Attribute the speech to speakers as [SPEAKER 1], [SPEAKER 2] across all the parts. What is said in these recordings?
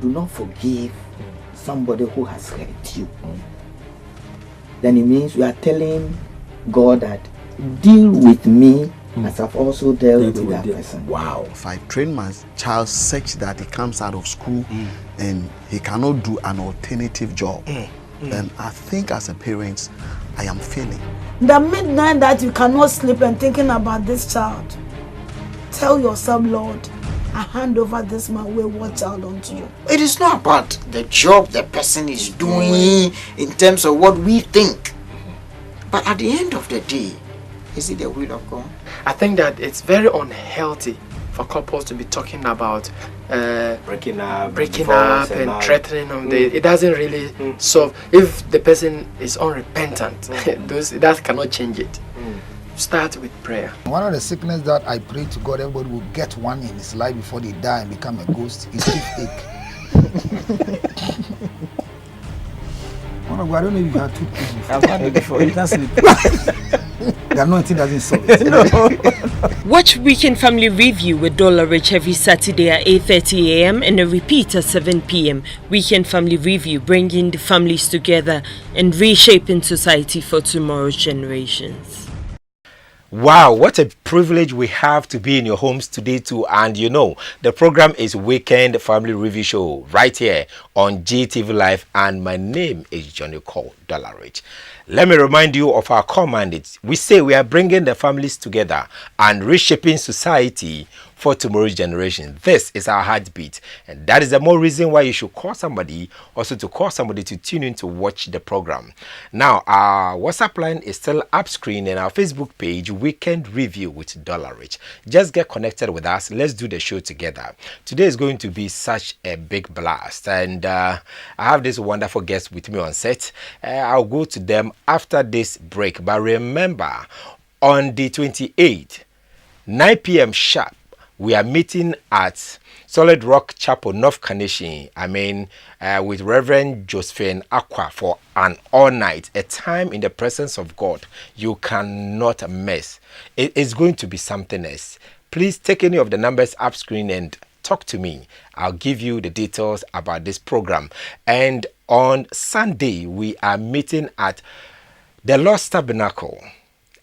[SPEAKER 1] do not forgive somebody who has hurt you, then it means you are telling God that deal with me as I've also dealt with that person.
[SPEAKER 2] Wow. If I train my child such that he comes out of school and he cannot do an alternative job, then I think as a parent, I am failing.
[SPEAKER 3] The midnight that you cannot sleep and thinking about this child, tell yourself, Lord, I hand over this my wayward child unto you.
[SPEAKER 4] It is not about the job the person is doing in terms of what we think. But at the end of the day, is it the will of God?
[SPEAKER 5] I think that it's very unhealthy for couples to be talking about breaking up and threatening them. It doesn't really solve. If the person is unrepentant, that cannot change it. Start with prayer.
[SPEAKER 6] One of the sickness that I pray to God everybody will get one in his life before they die and become a ghost is toothache. One of I don't know if you had toothache before.
[SPEAKER 1] I've had it before. You can't sleep.
[SPEAKER 6] The anointing doesn't solve it.
[SPEAKER 7] Watch Weekend Family Review with Dollarich every Saturday at 8:30 a.m. and a repeat at 7 p.m. Weekend Family Review, bringing the families together and reshaping society for tomorrow's generations.
[SPEAKER 8] Wow, what a privilege we have to be in your homes today too. And you know, the program is Weekend Family Review Show right here on GTV Live, and my name is Johnny Cole Dollarich. Let me remind you of our core mandate. We say we are bringing the families together and reshaping society for tomorrow's generation. This is our heartbeat, and that is the more reason why you should call somebody, also to call somebody to tune in to watch the program. Now, our WhatsApp line is still up screen, and our Facebook page, Weekend Review with Dollarich. Just get connected with us. Let's do the show together. Today is going to be such a big blast, and I have this wonderful guest with me on set. I'll go to them after this break, but remember, on the 28th, 9 p.m. sharp, we are meeting at Solid Rock Chapel, North Carnation. With Reverend Josephine Aqua for an all night, a time in the presence of God you cannot miss. It is going to be something else. Please take any of the numbers up screen and talk to me. I'll give you the details about this program. And on Sunday, we are meeting at the Lost Tabernacle,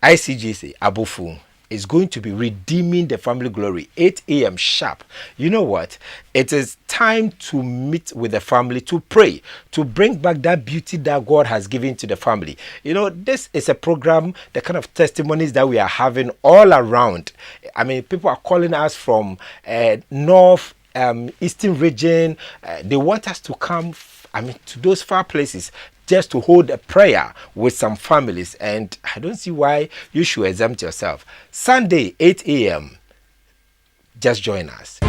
[SPEAKER 8] ICGC, Abufu. Is going to be redeeming the family glory, 8 a.m. sharp. You know what? It is time to meet with the family, to pray, to bring back that beauty that God has given to the family. You know, this is a program, the kind of testimonies that we are having all around. People are calling us from North, Eastern region. They want us to come, to those far places, just to hold a prayer with some families, and I don't see why you should exempt yourself. Sunday, 8 a.m. Just join us.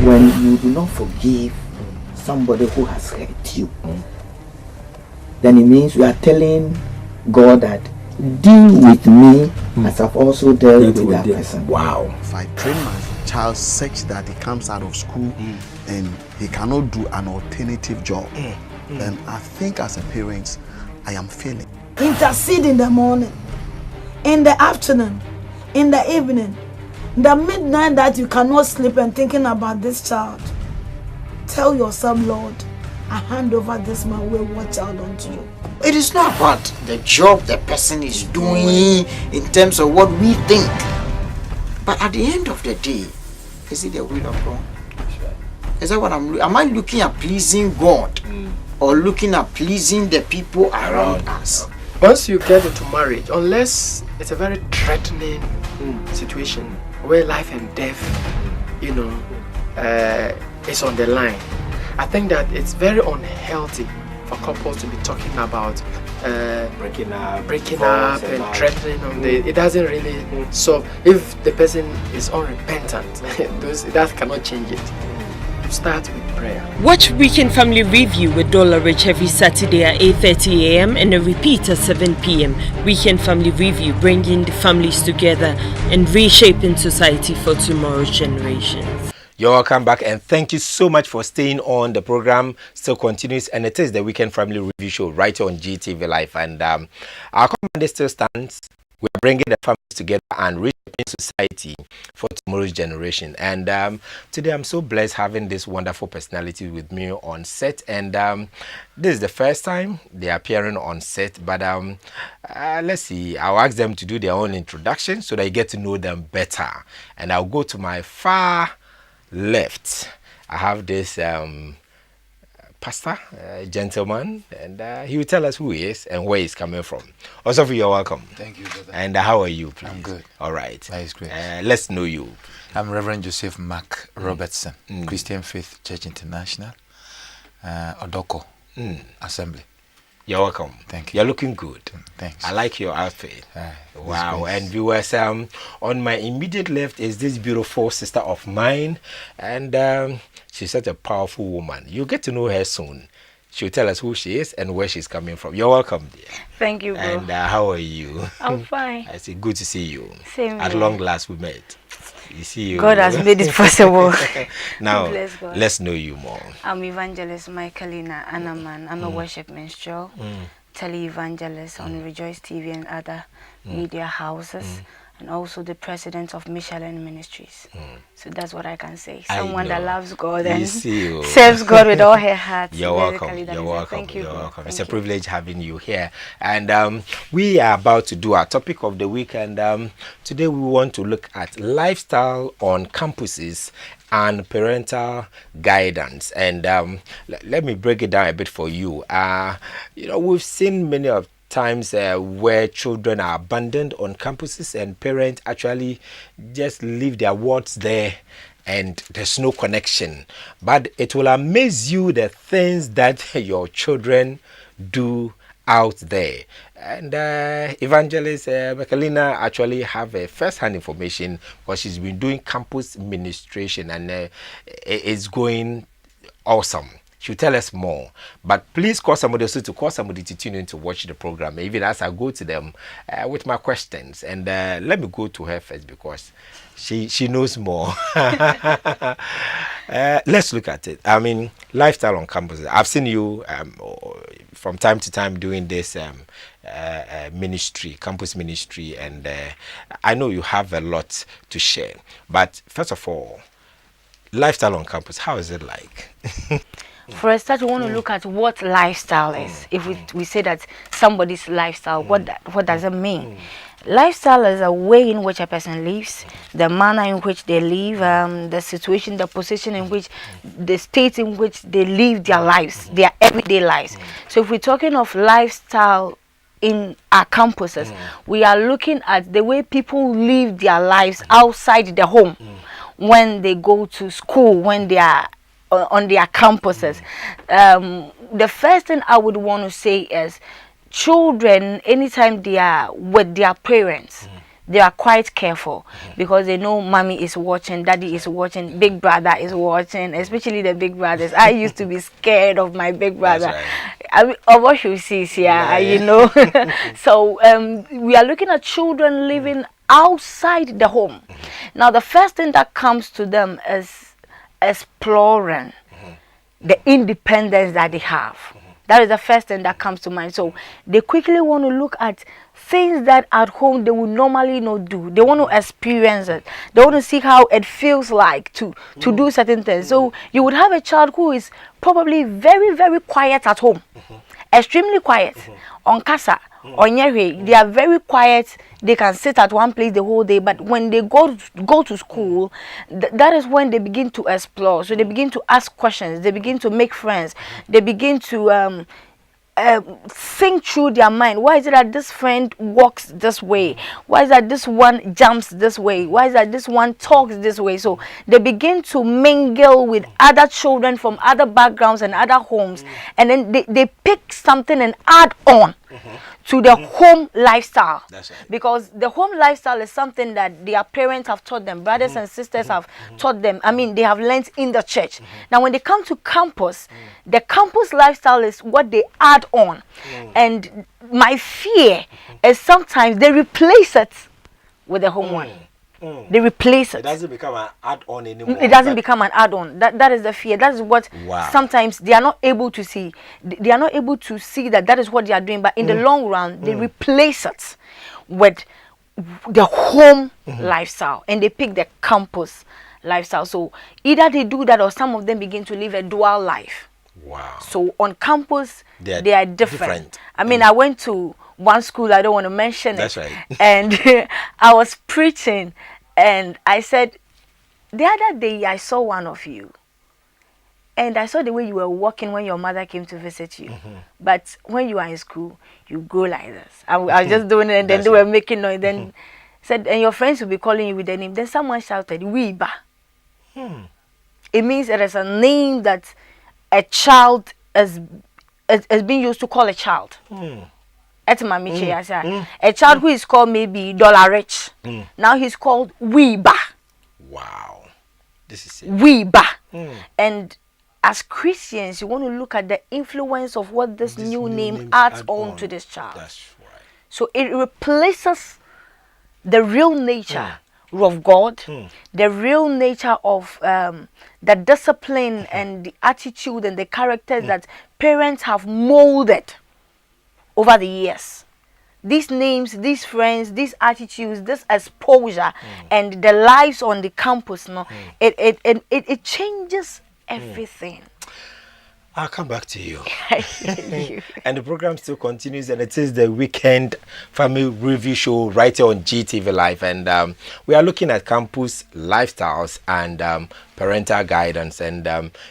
[SPEAKER 1] When you do not forgive somebody who has hurt you, then it means you are telling God that deal with me as I've also dealt with that person.
[SPEAKER 2] Wow. If I train my child such that he comes out of school and he cannot do an alternative job, then I think as a parent, I am failing.
[SPEAKER 3] Intercede in the morning, in the afternoon, in the evening, the midnight that you cannot sleep and thinking about this child. Tell yourself, Lord, I hand over this my wayward child unto you.
[SPEAKER 4] It is not about the job the person is doing in terms of what we think. But at the end of the day, is it the will of God? Is that what am I looking at pleasing God? Or looking at pleasing the people around us?
[SPEAKER 5] Once you get into marriage, unless it's a very threatening situation where life and death, is on the line, I think that it's very unhealthy for couples to be talking about breaking up and threatening them. It doesn't really solve. If the person is unrepentant, that cannot change it. Start with prayer.
[SPEAKER 7] Watch Weekend Family Review with Dollarich every Saturday at 8:30 a.m. and a repeat at 7 p.m. Weekend Family Review, bringing the families together and reshaping society for tomorrow's generations.
[SPEAKER 8] You're welcome back, and thank you so much for staying on. The program still continues, and it is the Weekend Family Review Show right here on GTV Live. And our command still stands. We are bringing the families together and reshaping society for tomorrow's generation. And today I'm so blessed having this wonderful personality with me on set. And this is the first time they're appearing on set. But let's see. I'll ask them to do their own introduction so that you get to know them better. And I'll go to my far left. I have this pastor, gentleman, and he will tell us who he is and where he's coming from. Also, you're welcome.
[SPEAKER 9] Thank you, brother.
[SPEAKER 8] And how are you, please?
[SPEAKER 9] I'm good.
[SPEAKER 8] All right.
[SPEAKER 9] That is great.
[SPEAKER 8] Let's know you.
[SPEAKER 9] I'm Reverend Joseph Mark Robertson, Christian Faith Church International, Odoko Assembly.
[SPEAKER 8] You're welcome.
[SPEAKER 9] Thank you.
[SPEAKER 8] You're looking good.
[SPEAKER 9] Thanks.
[SPEAKER 8] I like your outfit. Wow. And viewers, on my immediate left is this beautiful sister of mine, and she's such a powerful woman. You'll get to know her soon. She'll tell us who she is and where she's coming from. You're welcome, dear.
[SPEAKER 10] Thank you, bro.
[SPEAKER 8] And how are you?
[SPEAKER 10] I'm fine.
[SPEAKER 8] I say good to see you.
[SPEAKER 10] Same
[SPEAKER 8] At
[SPEAKER 10] here.
[SPEAKER 8] long last we met. You see you.
[SPEAKER 10] God has made it possible.
[SPEAKER 8] Now,
[SPEAKER 10] Bless God.
[SPEAKER 8] let's know you more.
[SPEAKER 10] I'm Evangelist Michaelina Anaman. I'm a worship minstrel, tele-evangelist on Rejoice TV and other media houses, and also the president of Michelin Ministries. So that's what I can say. Someone that loves God and serves God with all her heart.
[SPEAKER 8] You're welcome. You're welcome.
[SPEAKER 10] Thank you.
[SPEAKER 8] You're welcome. It's
[SPEAKER 10] Thank
[SPEAKER 8] a privilege having you here. And we are about to do our topic of the week. And today we want to look at lifestyle on campuses and parental guidance. And let me break it down a bit for you. We've seen many of times where children are abandoned on campuses and parents actually just leave their wards there and there's no connection. But it will amaze you the things that your children do out there. And Evangelist Michaelina actually have a first-hand information because she's been doing campus administration and it's going awesome. She'll tell us more. But please call somebody to tune in to watch the program. Even as I go to them with my questions. And let me go to her first because she knows more. Let's look at it. I mean, lifestyle on campuses. I've seen you from time to time doing this ministry, campus ministry. And I know you have a lot to share. But first of all, lifestyle on campus, how is it like?
[SPEAKER 10] For a start, we want to look at what lifestyle is. If we say that somebody's lifestyle, what does it mean? Lifestyle is a way in which a person lives, the manner in which they live, the situation, the position in which, the state in which they live their lives, their everyday lives. So if we're talking of lifestyle in our campuses, we are looking at the way people live their lives outside the home, when they go to school, when they are on their campuses. The first thing I would want to say is children, anytime they are with their parents, they are quite careful because they know mommy is watching, daddy is watching, big brother is watching, especially the big brothers. I used to be scared of my big brother.
[SPEAKER 8] Right.
[SPEAKER 10] I mean, of what you see here, you know. So we are looking at children living outside the home. Now the first thing that comes to them is exploring the independence that they have. That is the first thing that comes to mind. So they quickly want to look at things that at home they would normally not do. They want to experience it. They want to see how it feels like to do certain things. So you would have a child who is probably very, very quiet at home, extremely quiet, on casa, on Yahweh. They are very quiet. They can sit at one place the whole day, but when they go to school, that is when they begin to explore. So they begin to ask questions. They begin to make friends. They begin to think through their mind. Why is it that this friend walks this way? Why is that this one jumps this way? Why is that this one talks this way? So they begin to mingle with other children from other backgrounds and other homes, and then they pick something and add on to the home lifestyle.
[SPEAKER 8] That's right.
[SPEAKER 10] Because the home lifestyle is something that their parents have taught them, brothers and sisters have taught them. I mean, they have learned in the church. Now when they come to campus, the campus lifestyle is what they add on. And my fear is sometimes they replace it with the home one. They replace it.
[SPEAKER 8] It doesn't become an add-on anymore.
[SPEAKER 10] It doesn't become an add-on. That is the fear. That is what sometimes they are not able to see. They are not able to see that is what they are doing. But in the long run, they replace it with the home lifestyle, and they pick the campus lifestyle. So either they do that, or some of them begin to live a dual life.
[SPEAKER 8] Wow.
[SPEAKER 10] So on campus, they are different. I mean, I went to one school, I don't want to mention
[SPEAKER 8] That's
[SPEAKER 10] it.
[SPEAKER 8] right.
[SPEAKER 10] And I was preaching, and I said, the other day I saw one of you, and I saw the way you were walking when your mother came to visit you. But when you are in school, you go like this. I was just doing it, and then they were making noise. Then said, and your friends will be calling you with the name. Then someone shouted, Weeba. It means it is a name that a child is being used to call a child. A child who is called maybe Dollarich. Now he's called Weeba.
[SPEAKER 8] Wow. This is it.
[SPEAKER 10] Weeba. And as Christians, you want to look at the influence of what this new name adds on to this child.
[SPEAKER 8] That's right.
[SPEAKER 10] So it replaces the real nature of God, the real nature of the discipline and the attitude and the character that parents have molded over the years. These names, these friends, these attitudes, this exposure, and the lives on the campus, it changes everything.
[SPEAKER 8] I'll come back to you. And the program still continues, and it is the weekend family review show right here on GTV Live, and we are looking at campus lifestyles and parental guidance, and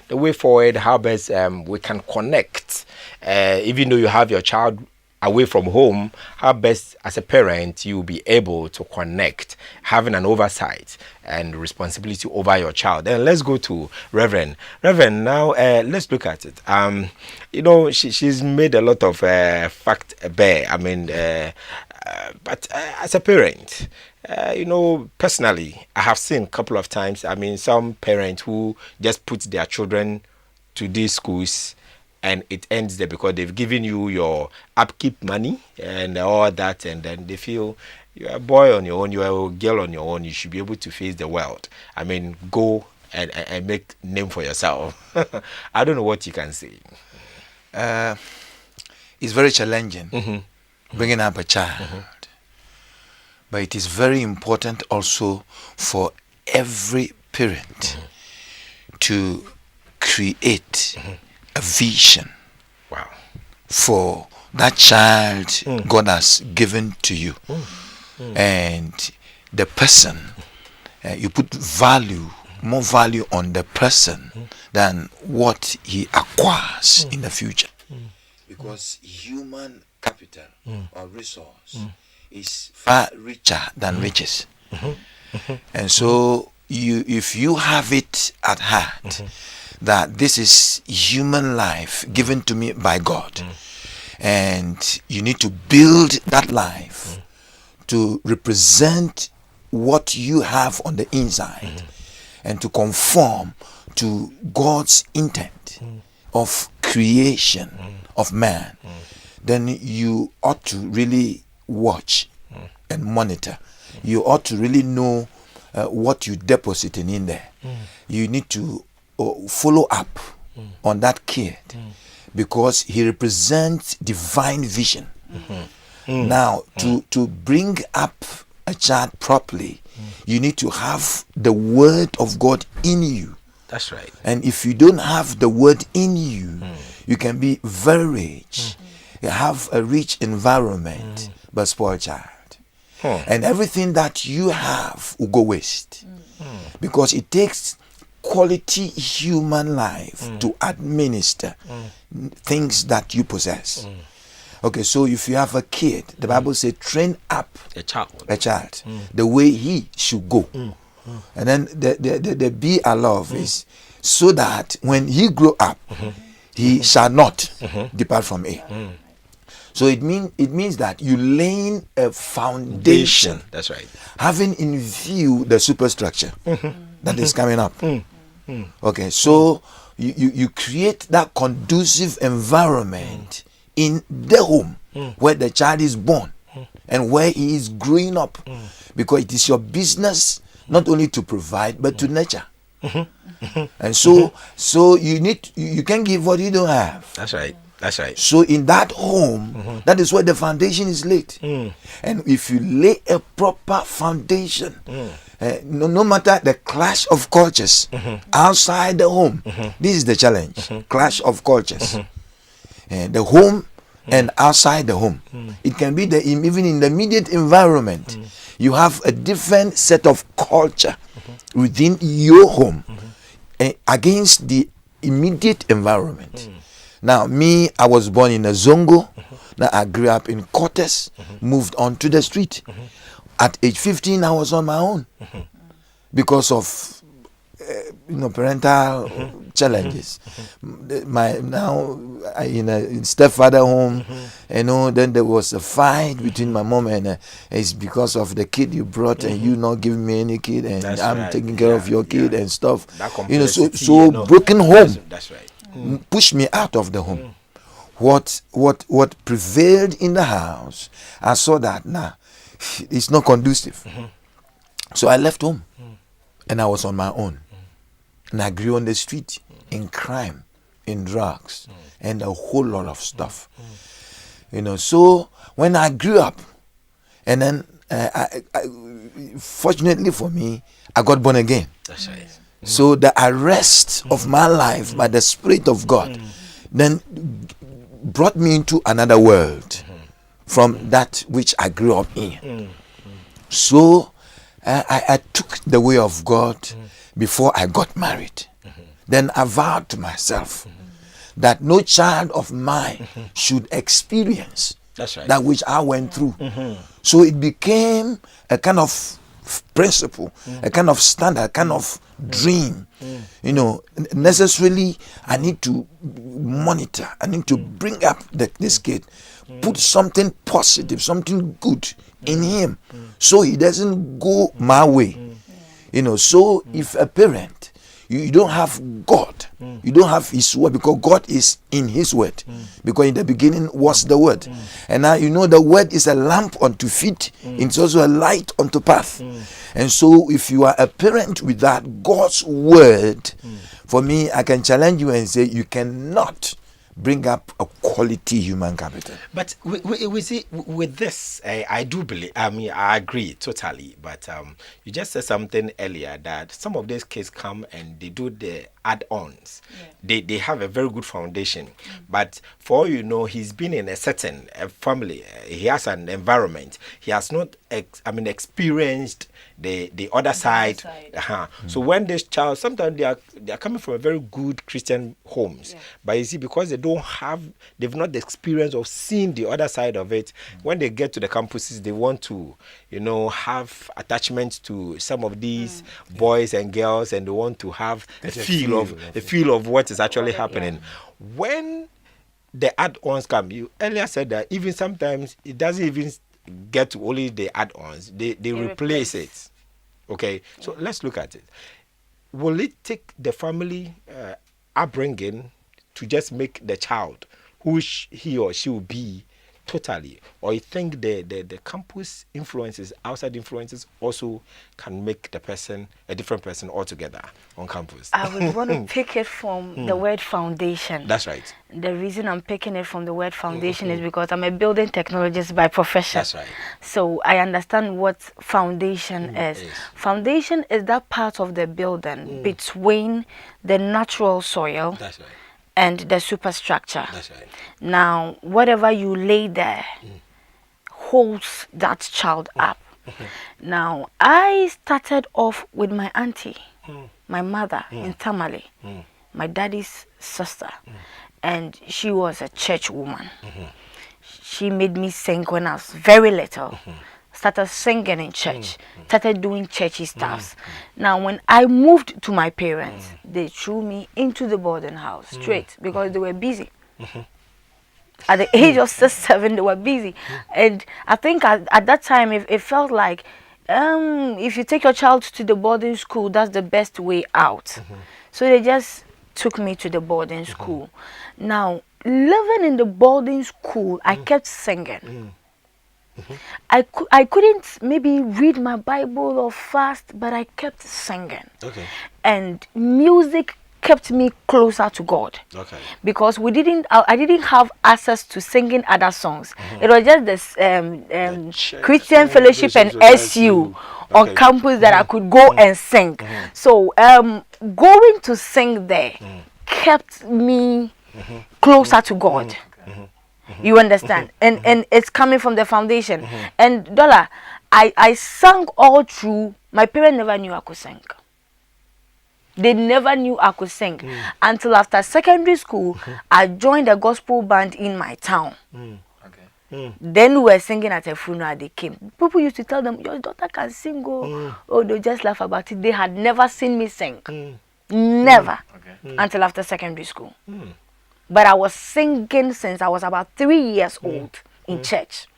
[SPEAKER 8] the way forward, how best we can connect, even though you have your child away from home, how best as a parent you will be able to connect, having an oversight and responsibility over your child. And let's go to Reverend. Reverend, now let's look at it. You know, she's made a lot of fact bare. I mean, but as a parent, you know, personally, I have seen a couple of times, I mean, some parents who just put their children to these schools, and it ends there because they've given you your upkeep money and all that, and then they feel you're a boy on your own, you're a girl on your own, you should be able to face the world. I mean, go and make name for yourself. I don't know what you can say.
[SPEAKER 9] It's very challenging bringing up a child, but it is very important also for every parent to create a vision for that child God has given to you, and the person you put more value on the person than what he acquires in the future, because human capital or resource is far richer than riches. And so if you have it at heart that this is human life given to me by God, and you need to build that life to represent what you have on the inside and to conform to God's intent of creation of man, then you ought to really watch and monitor. You ought to really know what you depositing in there. You need to follow up on that kid, because he represents divine vision. Now, to bring up a child properly, you need to have the word of God in you.
[SPEAKER 8] That's right.
[SPEAKER 9] And if you don't have the word in you, you can be very rich. You have a rich environment, but spoiled child. And everything that you have will go waste, because it takes quality human life to administer things that you possess. Okay, so if you have a kid, the Bible says train up a child the way he should go. And then the be a love is so that when he grow up, he shall not depart from it. So it means that you laying a foundation.
[SPEAKER 8] That's right.
[SPEAKER 9] Having in view the superstructure that is coming up. Okay, so you create that conducive environment in the home where the child is born and where he is growing up, because it is your business not only to provide but to nurture. And so you can give what you don't have.
[SPEAKER 8] That's right. That's right.
[SPEAKER 9] So in that home, that is where the foundation is laid. And if you lay a proper foundation, no matter the clash of cultures outside the home, this is the challenge. Clash of cultures. The home and outside the home. It can be even in the immediate environment. You have a different set of culture within your home against the immediate environment. Now, me, I was born in a Zongo. Now, I grew up in Cortes, moved on to the street. At age 15, I was on my own because of parental challenges. In stepfather home, then there was a fight between my mom and it's because of the kid you brought and you not giving me any kid and
[SPEAKER 8] That's
[SPEAKER 9] I'm
[SPEAKER 8] right.
[SPEAKER 9] taking care of your kid and stuff.
[SPEAKER 8] So
[SPEAKER 9] broken home.
[SPEAKER 8] That's right.
[SPEAKER 9] Pushed me out of the home. What prevailed in the house, I saw that it's not conducive. So I left home and I was on my own. And I grew on the street in crime, in drugs, and a whole lot of stuff. So when I grew up, and then I fortunately for me, I got born again.
[SPEAKER 8] That's right.
[SPEAKER 9] So the arrest of my life by the Spirit of God then brought me into another world from that which I grew up in. So I took the way of God before I got married. Then I vowed to myself that no child of mine should experience that which I went through. So it became a kind of principle, a kind of standard, a kind of dream. Necessarily I need to monitor, I need to bring up this kid, put something positive, something good in him, so he doesn't go my way. So if a parent, you don't have God, you don't have His word, because God is in His word, because in the beginning was the word, and now the word is a lamp unto feet, it's also a light unto path. And so if you are a parent without God's word, for me, I can challenge you and say you cannot bring up a quality human capital.
[SPEAKER 8] But we see with this, I do believe, I agree totally, but you just said something earlier that some of these kids come and they do the add-ons. They have a very good foundation, but for he's been in a certain family, he has an environment, he has not experienced the other side. So when this child, sometimes they are coming from a very good Christian homes, but you see, because they've not the experience of seeing the other side of it. When they get to the campuses, they want to have attachment to some of these boys and girls, and they want to have the feel of what is actually happening. When the add-ons come, you earlier said that even sometimes it doesn't even get to only the add-ons, they replace it. Okay, so let's look at it. Will it take the family upbringing to just make the child who he or she will be totally, or you think the campus influences, outside influences, also can make the person a different person altogether on campus?
[SPEAKER 10] I would want to pick it from the word foundation.
[SPEAKER 8] That's right.
[SPEAKER 10] The reason I'm picking it from the word foundation is because I'm a building technologist by profession.
[SPEAKER 8] That's right.
[SPEAKER 10] So I understand what foundation is. Foundation is that part of the building between the natural soil.
[SPEAKER 8] That's right.
[SPEAKER 10] And the superstructure.
[SPEAKER 8] That's right.
[SPEAKER 10] Now, whatever you lay there holds that child up. Now, I started off with my auntie, my mother in Tamale, my daddy's sister, and she was a church woman. She made me sing when I was very little. Started singing in church, started doing churchy stuffs. Now, when I moved to my parents, they threw me into the boarding house straight because they were busy. At the age of 6, 7, they were busy. And I think at that time, it felt like if you take your child to the boarding school, that's the best way out. So they just took me to the boarding school. Now, living in the boarding school, I kept singing. I couldn't maybe read my Bible or fast, but I kept singing.
[SPEAKER 8] Okay.
[SPEAKER 10] And music kept me closer to God.
[SPEAKER 8] Okay.
[SPEAKER 10] Because I didn't have access to singing other songs. It was just this Christian Fellowship and SU on campus that I could go and sing. So going to sing there kept me closer to God. You understand? And it's coming from the foundation. And Dollar, I sang all through. My parents never knew I could sing. They never knew I could sing until after secondary school. I joined a gospel band in my town. Then we were singing at a funeral. They came. People used to tell them, "Your daughter can sing." Oh, they just laugh about it. They had never seen me sing. Never until after secondary school. But I was singing since I was about 3 years old in church.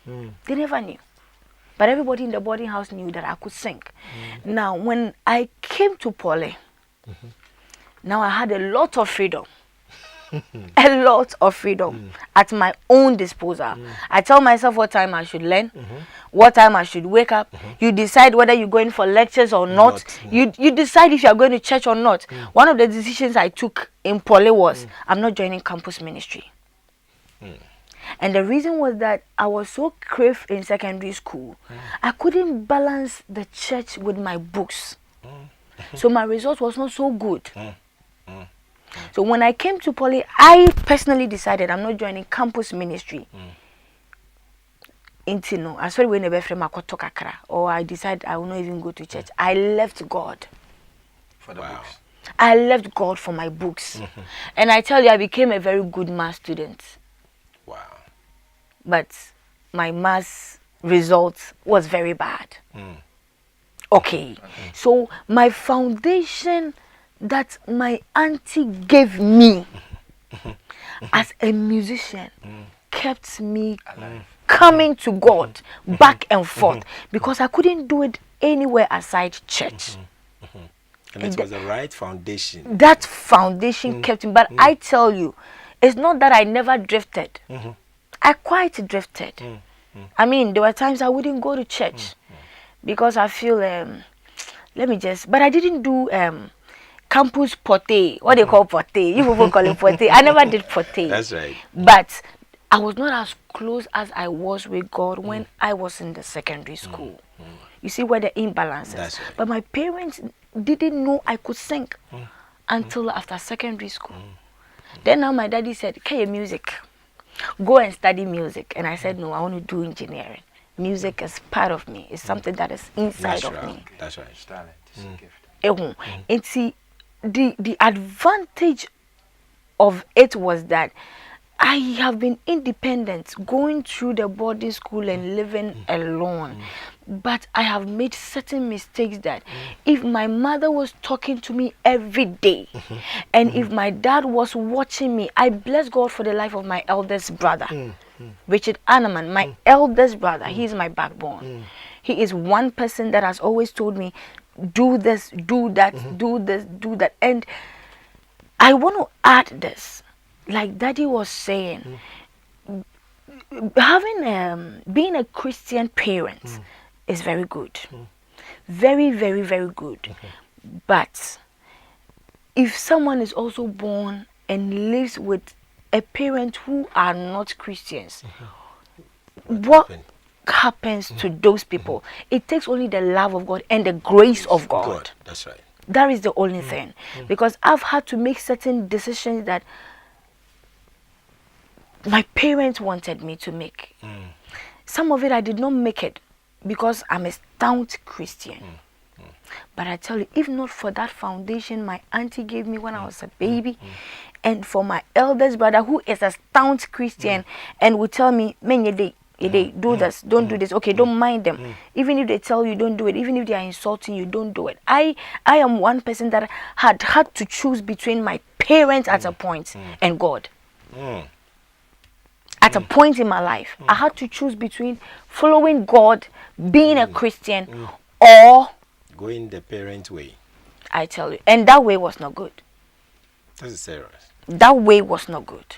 [SPEAKER 10] They never knew. But everybody in the boarding house knew that I could sing. Now, when I came to Poly, now I had a lot of freedom. A lot of freedom at my own disposal. I tell myself what time I should learn, what time I should wake up. You decide whether you're going for lectures or not. You decide if you're going to church or not. One of the decisions I took in Poly was I'm not joining campus ministry. And the reason was that I was so craved in secondary school. I couldn't balance the church with my books. So my result was not so good. So when I came to Poly, I personally decided I'm not joining campus ministry. No, I started when or I decided I will not even go to church. I left God
[SPEAKER 9] for the books.
[SPEAKER 10] I left God for my books. And I tell you, I became a very good math student.
[SPEAKER 8] Wow.
[SPEAKER 10] But my math result was very bad. Okay. So my foundation that my auntie gave me as a musician kept me coming to God back and forth because I couldn't do it anywhere aside church.
[SPEAKER 8] And it was the right foundation.
[SPEAKER 10] That foundation kept me. But I tell you, it's not that I never drifted. I quite drifted. I mean, there were times I wouldn't go to church because I feel, but I didn't do campus pote, what they call pote. You people call it pote. I never did pote.
[SPEAKER 8] That's right.
[SPEAKER 10] But I was not as close as I was with God when I was in the secondary school. You see where the imbalance is.
[SPEAKER 8] That's right.
[SPEAKER 10] But my parents didn't know I could sing until after secondary school. Then now my daddy said, "Okay, music. Go and study music." And I said, "No, I want to do engineering. Music is part of me. It's something that is inside of me."
[SPEAKER 8] That's right.
[SPEAKER 9] Talent, gift.
[SPEAKER 10] And see, the advantage of it was that I have been independent, going through the boarding school and living alone. But I have made certain mistakes that if my mother was talking to me every day, and if my dad was watching me, I bless God for the life of my eldest brother, Richard Anaman, my eldest brother. He's my backbone. He is one person that has always told me, do this, do that, do this, do that. And I want to add this, like Daddy was saying, having being a Christian parent is very good, very, very, very good. But if someone is also born and lives with a parent who are not Christians, what happens to those people? It takes only the love of God and the grace of God.
[SPEAKER 8] That's right.
[SPEAKER 10] That is the only thing. Because I've had to make certain decisions that my parents wanted me to make. Some of it I did not make it because I'm a stout Christian. But I tell you, if not for that foundation my auntie gave me when I was a baby, and for my eldest brother who is a stout Christian and would tell me, "Man, do this, don't do this. Okay, don't mind them. Even if they tell you don't do it, even if they are insulting you, don't do it." I am one person that had to choose between my parents at a point and God. At a point in my life, I had to choose between following God, being a Christian, or
[SPEAKER 8] going the parent way.
[SPEAKER 10] I tell you, and that way was not good.
[SPEAKER 8] That's serious.
[SPEAKER 10] That way was not good.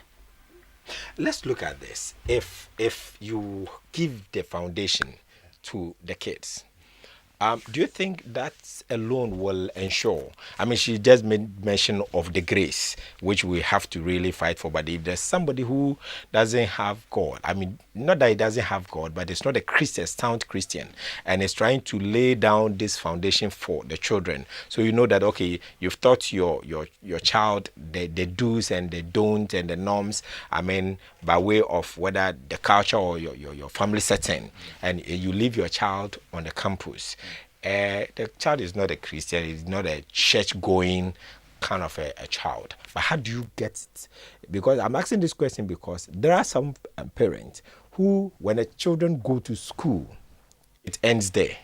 [SPEAKER 8] Let's look at this. If you give the foundation to the kids, Do you think that alone will ensure? I mean, she just made mention of the grace, which we have to really fight for. But if there's somebody who doesn't have God, I mean, not that he doesn't have God, but it's not a Christian, sound Christian, and is trying to lay down this foundation for the children. So you know that, okay, you've taught your child the do's and the don'ts and the norms, I mean, by way of whether the culture or your family setting, and you leave your child on the campus. The child is not a Christian, he's not a church-going kind of a child. But how do you get it? Because I'm asking this question because there are some parents who, when the children go to school, it ends there.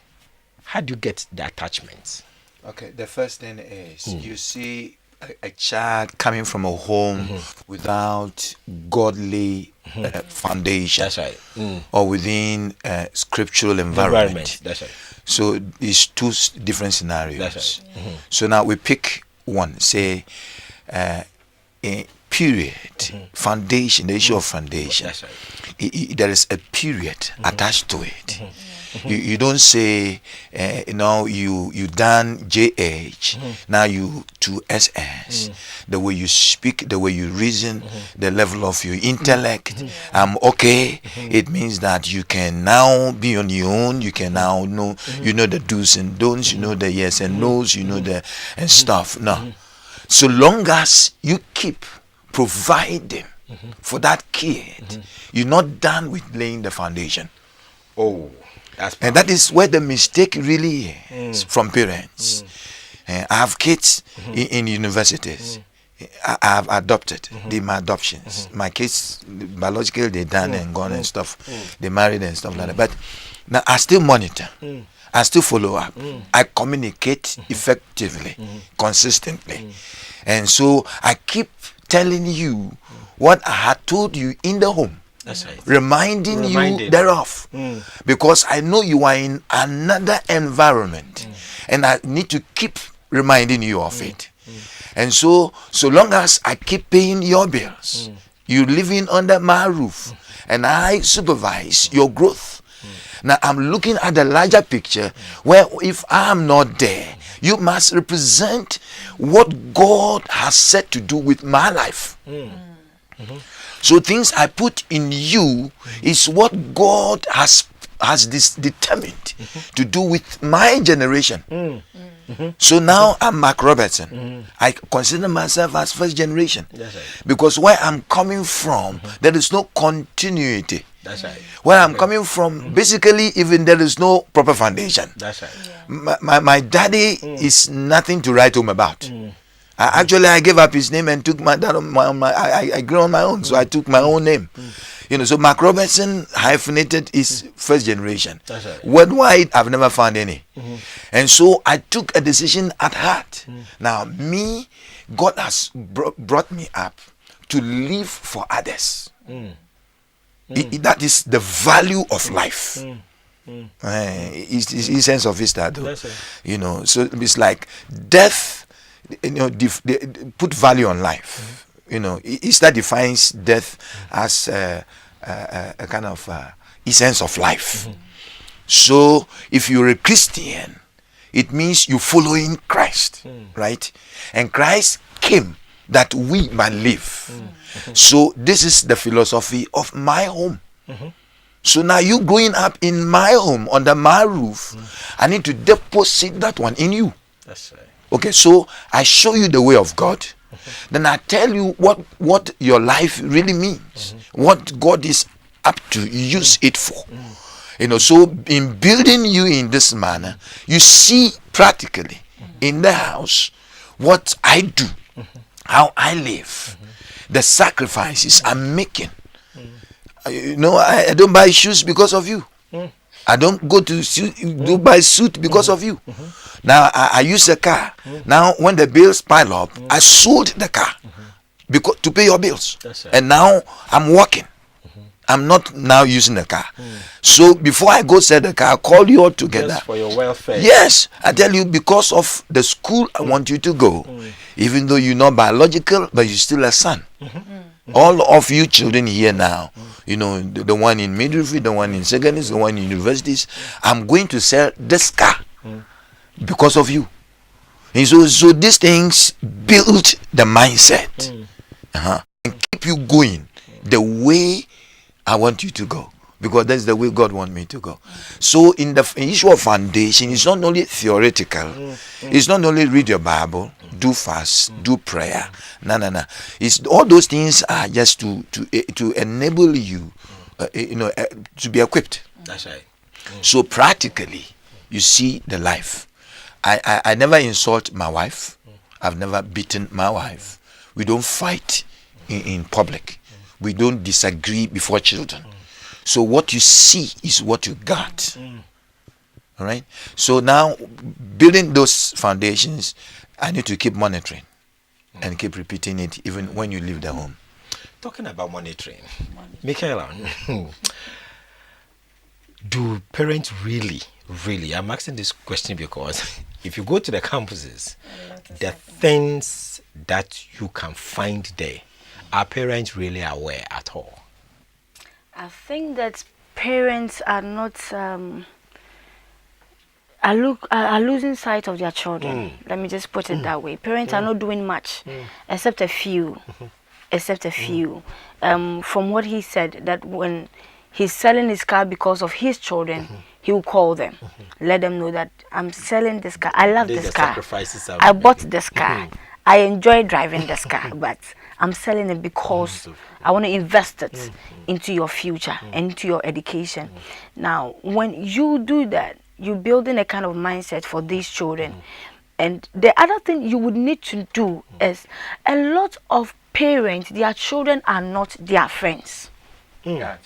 [SPEAKER 8] How do you get the attachment?
[SPEAKER 9] Okay, the first thing is you see a child coming from a home without godly foundation.
[SPEAKER 8] That's right.
[SPEAKER 9] Or within a scriptural environment.
[SPEAKER 8] That's right.
[SPEAKER 9] So it's two different scenarios.
[SPEAKER 8] That's right.
[SPEAKER 9] So now we pick one, say a period, foundation, the issue of foundation.
[SPEAKER 8] That's right.
[SPEAKER 9] There is a period attached to it. You don't say, you done JH, now you to SS. The way you speak, the way you reason, the level of your intellect, okay. It means that you can now be on your own. You can now know, you know the do's and don'ts, you know the yes and no's, you know the and stuff. No, so long as you keep providing for that kid, you're not done with laying the foundation.
[SPEAKER 8] Oh.
[SPEAKER 9] And that is where the mistake really is from parents. I have kids in universities. I have adopted. They my adoptions. My kids, biologically, they done and gone and stuff. They married and stuff like that. But now I still monitor. I still follow up. I communicate effectively, consistently. And so I keep telling you what I had told you in the home.
[SPEAKER 8] That's right.
[SPEAKER 9] Reminding you thereof. Because I know you are in another environment. And I need to keep reminding you of it. And so long as I keep paying your bills, you living under my roof, and I supervise your growth. Now I'm looking at the larger picture where if I'm not there, you must represent what God has said to do with my life. So things I put in you is what God has determined to do with my generation. So now I'm Mark Robertson. I consider myself as first generation.
[SPEAKER 8] That's right.
[SPEAKER 9] Because where I'm coming from, there is no continuity.
[SPEAKER 8] That's right.
[SPEAKER 9] Where I'm coming from, basically, even there is no proper foundation.
[SPEAKER 8] That's right.
[SPEAKER 9] My daddy is nothing to write home about. Actually, I gave up his name and took my dad on my I grew on my own, so I took my own name. So Mark Robertson hyphenated is first generation.
[SPEAKER 8] That's right.
[SPEAKER 9] Worldwide, I've never found any. And so I took a decision at heart. Now, God has brought me up to live for others. That is the value of life. It's sense of it, though. So it's like death. Put value on life. Easter defines death as a kind of essence of life. So if you're a Christian, it means you following Christ, right? And Christ came that we might live. So this is the philosophy of my home. So now you growing up in my home under my roof, I need to deposit that one in you.
[SPEAKER 8] That's right.
[SPEAKER 9] Okay, so I show you the way of God. Then I tell you what your life really means. What God is up to use it for. So in building you in this manner, you see practically in the house what I do, how I live, the sacrifices I'm making. I don't buy shoes because of you. I don't go to buy suit because of you. Now I use a car. Now when the bills pile up, I sold the car because to pay your bills.
[SPEAKER 8] Right.
[SPEAKER 9] And now I'm working. I'm not now using the car. So before I go sell the car, I call you all together.
[SPEAKER 8] Just for your welfare.
[SPEAKER 9] Yes, I tell you, because of the school I want you to go, even though you're not biological, but you're still a son. All of you children here now, the one in midwifery, the one in secondaries, the one in universities, I'm going to sell this car because of you. And so these things build the mindset and keep you going the way I want you to go, because that's the way God wants me to go. So in the issue of foundation, it's not only theoretical, it's not only read your Bible, do fast, do prayer. No. It's all those things are just to enable you, to be equipped.
[SPEAKER 8] That's right.
[SPEAKER 9] So practically, you see the life. I never insult my wife. I've never beaten my wife. We don't fight in public. We don't disagree before children. So what you see is what you got. All right. So now, building those foundations, I need to keep monitoring and keep repeating it even when you leave the home.
[SPEAKER 8] Talking about monitoring, Michaela, do parents really, I'm asking this question because if you go to the campuses, the things that you can find there, are parents really aware at all?
[SPEAKER 10] I think that parents are not are losing sight of their children. Let me just put it that way. Parents are not doing much, except a few. Except a few. From what he said, that when he's selling his car because of his children, he will call them, let them know that I'm selling this car. I love this car. I bought this car. I enjoy driving this car, but I'm selling it because I want to invest it into your future and into your education. Now, when you do that, you're building a kind of mindset for these children. And the other thing you would need to do is, a lot of parents, their children are not their friends. Their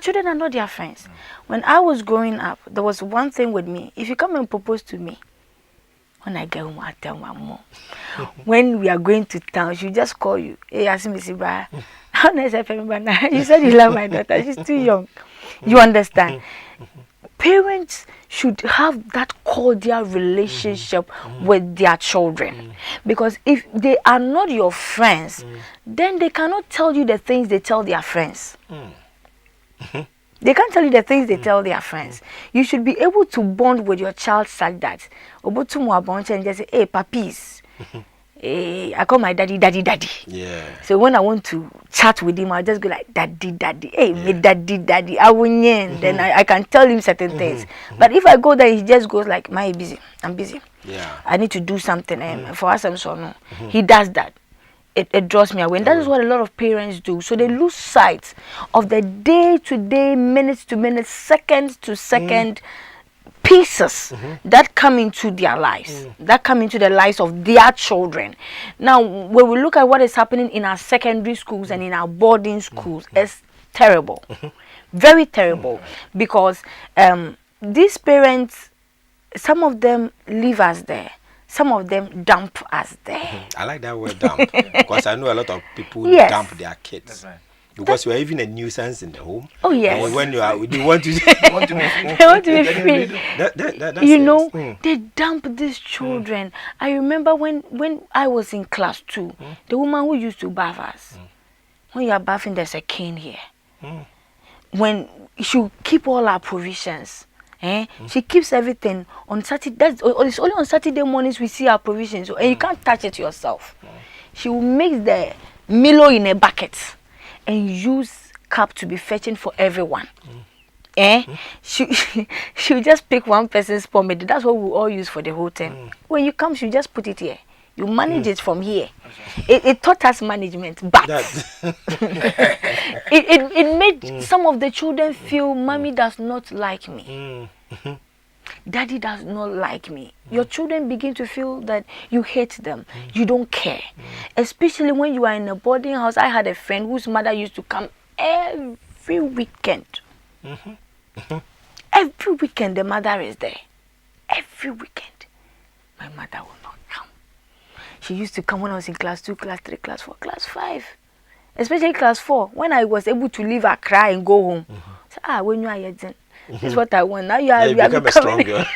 [SPEAKER 10] children are not their friends. When I was growing up, there was one thing with me. If you come and propose to me, when I get home, I tell my mom. When we are going to town, she'll just call you. Hey, ask me, Siba. How nice I feel, you said you love my daughter. She's too young. You understand? Parents should have that cordial relationship with their children, because if they are not your friends, then they cannot tell you the things they tell their friends. They can't tell you the things they tell their friends. You should be able to bond with your child such that and just say, hey, papis. I call my daddy.
[SPEAKER 8] Yeah.
[SPEAKER 10] So when I want to chat with him, I just go like daddy. Hey, me daddy. I win. Then I can tell him certain things. But if I go there, he just goes like, I'm busy.
[SPEAKER 8] Yeah.
[SPEAKER 10] I need to do something. For us, I'm so no. He does that. It draws me away. And that is what a lot of parents do. So they lose sight of the day-to-day, minutes-to-minute, second-to-second pieces that come into their lives, that come into the lives of their children. Now, when we look at what is happening in our secondary schools and in our boarding schools, it's terrible. Very terrible. Because these parents, some of them leave us there. Some of them dump us there.
[SPEAKER 8] I like that word dump, because I know a lot of people dump their kids. Because you are even a nuisance in the home.
[SPEAKER 10] Oh yes.
[SPEAKER 8] And when you want to be
[SPEAKER 10] free. They dump these children. I remember when I was in class 2, the woman who used to bath us. When you are bathing, there's a cane here. When she keep all our provisions. She keeps everything on Saturday. It's only on Saturday mornings we see our provisions, and you can't touch it yourself. She will make the Milo in a bucket and use cup to be fetching for everyone. She'll just pick one person's pomade. That's what we all use for the whole time. When you come, she just put it here. You manage it from here. It taught us management, but it made some of the children feel mommy does not like me. Daddy does not like me. Your children begin to feel that you hate them. You don't care. Especially when you are in a boarding house. I had a friend whose mother used to come every weekend. Every weekend the mother is there. Every weekend. My mother will not come. She used to come when I was in class 2, class 3, class 4, class 5. Especially class 4. When I was able to leave her cry and go home. So, when you are here, this is what I want. Now you are becoming stronger.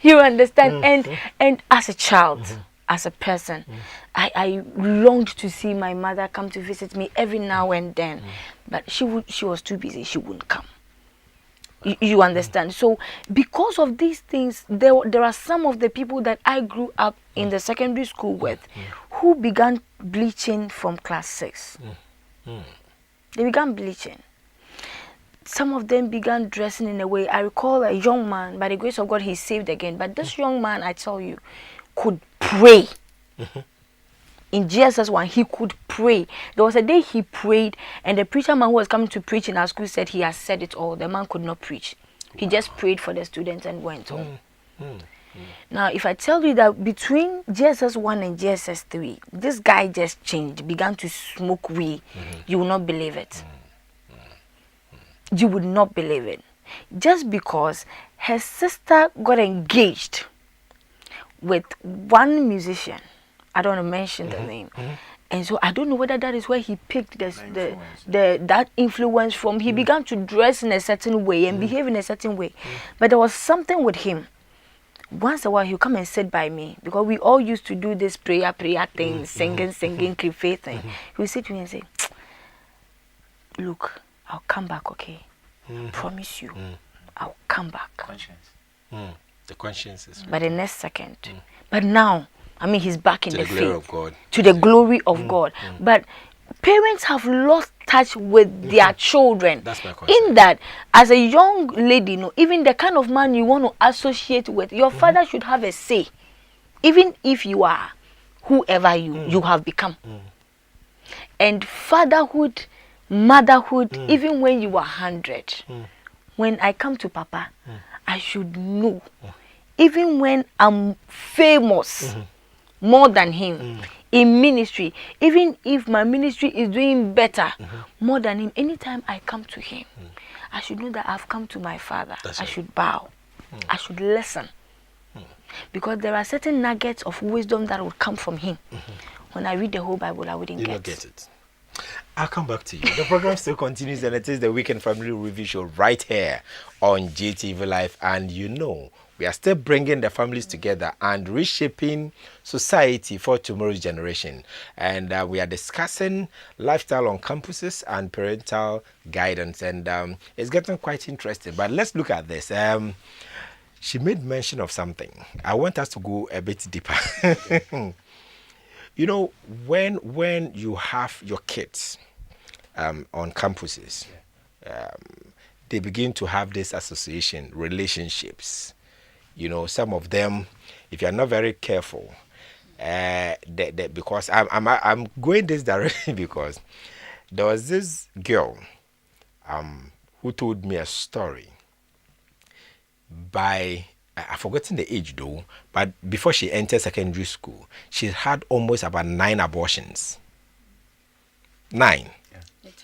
[SPEAKER 10] You understand? And as a child, as a person, I longed to see my mother come to visit me every now and then. But she was too busy. She wouldn't come. You understand? So because of these things, there are some of the people that I grew up in the secondary school with who began bleaching from class 6. They began bleaching. Some of them began dressing in a way. I recall a young man, by the grace of God, he's saved again. But this young man, I tell you, could pray. In Jesus 1, he could pray. There was a day he prayed, and the preacher man who was coming to preach in our school said he has said it all. The man could not preach. He just prayed for the students and went home. Now, if I tell you that between Jesus 1 and Jesus 3, this guy just changed, began to smoke weed, you will not believe it. You would not believe it. Just because her sister got engaged with one musician, I don't want to mention the name, and so I don't know whether that is where he picked that influence from. He began to dress in a certain way and behave in a certain way, but there was something with him. Once a while he'll come and sit by me, because we all used to do this prayer thing, singing, creepy thing. He'll sit to me and say, "Look, I'll come back, okay? Promise you, I'll come back."
[SPEAKER 8] The conscience is.
[SPEAKER 10] But the next second, but now, I mean, he's back in the
[SPEAKER 8] glory
[SPEAKER 10] faith,
[SPEAKER 8] of God.
[SPEAKER 10] to the glory of God. But parents have lost touch with their children.
[SPEAKER 8] That's my concern.
[SPEAKER 10] In that, as a young lady, even the kind of man you want to associate with, your father should have a say, even if you are whoever you have become. And fatherhood, motherhood, even when you are 100, when I come to Papa, I should know, even when I'm famous more than him in ministry, even if my ministry is doing better more than him, anytime I come to him, I should know that I've come to my father. I should bow. I should listen. Because there are certain nuggets of wisdom that would come from him. When I read the whole Bible, I wouldn't get
[SPEAKER 8] it. I'll come back to you. The program still continues, and it is the Weekend Family Review Show right here on GTV Live. And we are still bringing the families together and reshaping society for tomorrow's generation. And we are discussing lifestyle on campuses and parental guidance. And it's getting quite interesting. But let's look at this. She made mention of something. I want us to go a bit deeper. When you have your kids on campuses, they begin to have this association, relationships. Some of them, if you're not very careful, because I'm going this direction because there was this girl who told me a story I've forgotten the age though, but before she entered secondary school, she had almost about 9 abortions. 9.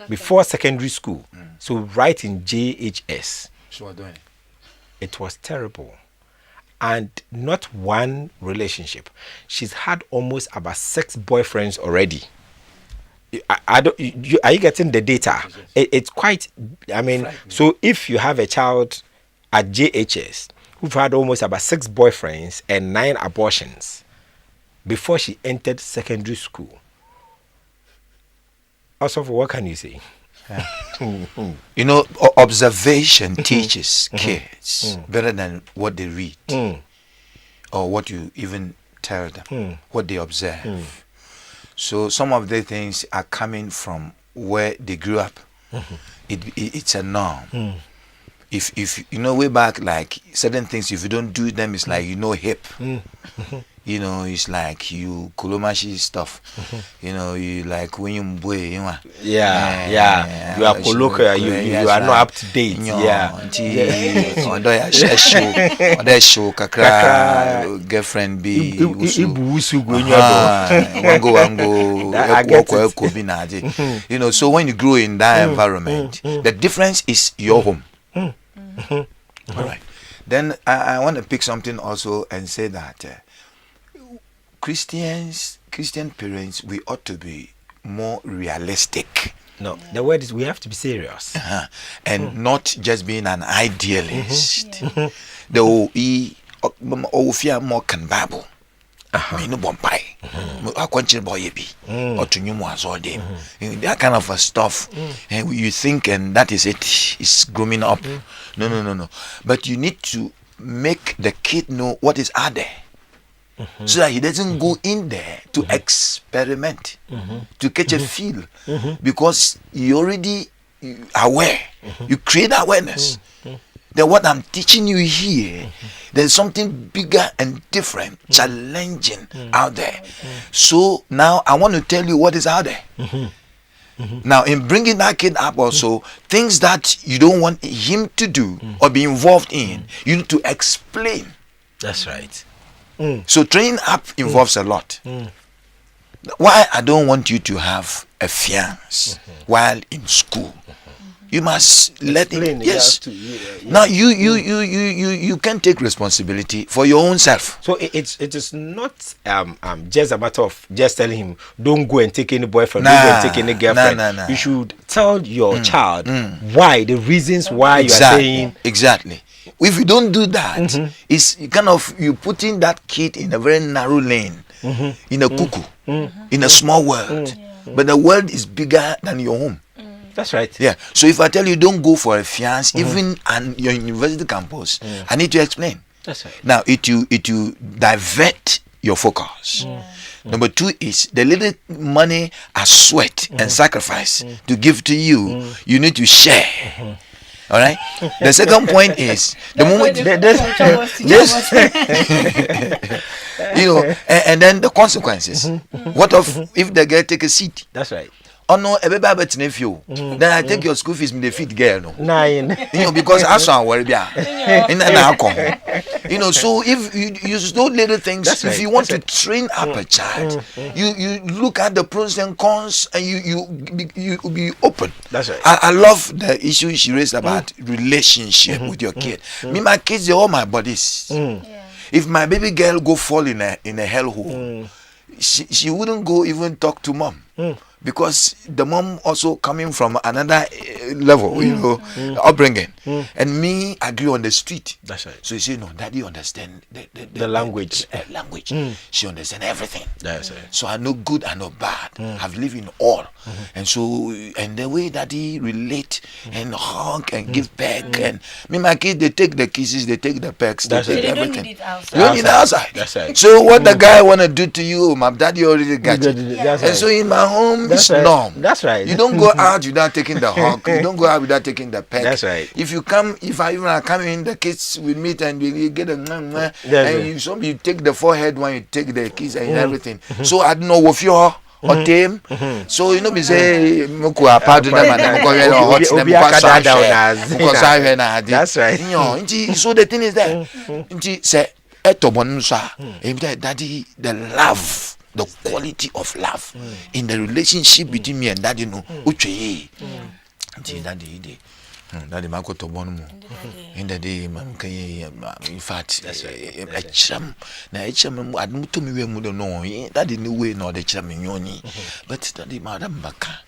[SPEAKER 8] Before secondary school. So right in JHS.
[SPEAKER 9] She was doing it.
[SPEAKER 8] It was terrible. And not one relationship. She's had almost about 6 boyfriends already. Are you getting the data? It's quite, so if you have a child at JHS who've had almost about 6 boyfriends and 9 abortions before she entered secondary school. Also, what can you say?
[SPEAKER 9] Observation teaches kids better than what they read or what you even tell them, what they observe. So some of the things are coming from where they grew up. It's a norm. If way back, like certain things, if you don't do them, it's like hip. It's like you kolomashi stuff. You like when you boy,
[SPEAKER 8] you are colloquial, you are not up to date.
[SPEAKER 9] Show kakra girlfriend be wango. So when you grow in that environment, the difference is your home. All right. Then I want to pick something also and say that Christian parents, we ought to be more realistic.
[SPEAKER 8] No, the word is we have to be serious.
[SPEAKER 9] And not just being an idealist. The fear more can babble. Me no bompai. I continue boy be or to new ones all day. That kind of stuff. And you think and that is it. It's grooming up. No. But you need to make the kid know what is out there. So that he doesn't go in there to experiment, to catch a feel, because you already aware. You create awareness. Then what I'm teaching you here, there's something bigger and different, challenging out there. So now I want to tell you what is out there. Now, in bringing that kid up also, things that you don't want him to do or be involved in, you need to explain.
[SPEAKER 8] That's right.
[SPEAKER 9] So training up involves a lot. Why I don't want you to have a fiance while in school. You must let him. Yes. Now you can take responsibility for your own self.
[SPEAKER 8] So it is not just a matter of just telling him don't go and take any boyfriend, don't go and take any girlfriend.
[SPEAKER 9] Nah.
[SPEAKER 8] You should tell your child why, the reasons why you are saying
[SPEAKER 9] exactly. If you don't do that, it's kind of you putting that kid in a very narrow lane, in a cuckoo, in a small world. But the world is bigger than your home.
[SPEAKER 8] That's right.
[SPEAKER 9] Yeah. So if I tell you don't go for a fiance, even on your university campus, I need to explain.
[SPEAKER 8] That's right.
[SPEAKER 9] Now it will divert your focus. Number two is the little money I sweat and sacrifice to give to you, you need to share. All right. The second point is the moment and then the consequences. What if the girl take a seat?
[SPEAKER 8] That's right.
[SPEAKER 9] Oh no, everybody nephew. Then I take your school fees, me the feed girl. No,
[SPEAKER 8] nine.
[SPEAKER 9] Because I saw worry be. So if you know little things, if you want to train up a child, you look at the pros and cons, and you be open.
[SPEAKER 8] That's right.
[SPEAKER 9] I love the issue she raised about relationship with your kid. Me, my kids, they're all my buddies. If my baby girl go fall in a hellhole, she wouldn't go even talk to mom. Because the mom also coming from another level, upbringing. And me agree on the street.
[SPEAKER 8] That's right.
[SPEAKER 9] So you say, no, daddy understand
[SPEAKER 8] the language.
[SPEAKER 9] Language. She understand everything.
[SPEAKER 8] That's right.
[SPEAKER 9] So I know good, I know bad. I've lived in all. And so, and the way daddy relate and hug and give peck. And me, my kids, they take the kisses, they take the pecks, they take everything. You don't need it outside.
[SPEAKER 8] That's right.
[SPEAKER 9] So what the guy want to do to you, my daddy already got it. And so in my home, it's norm.
[SPEAKER 8] That's right.
[SPEAKER 9] You don't go out without taking the hug. You don't go out without taking the peck.
[SPEAKER 8] That's right.
[SPEAKER 9] If you come, if I even come in, the kids will meet and you get a and you take the forehead when you take the kiss and everything. So I don't know if you're or team. So be say pardon them
[SPEAKER 8] that's right.
[SPEAKER 9] So the thing is that say daddy, the love, the quality of love in the relationship between me and daddy daddy mako to bonu in the day in fact that's right. Na admu to me we mu no daddy no way no the cham nyoni but daddy madam baka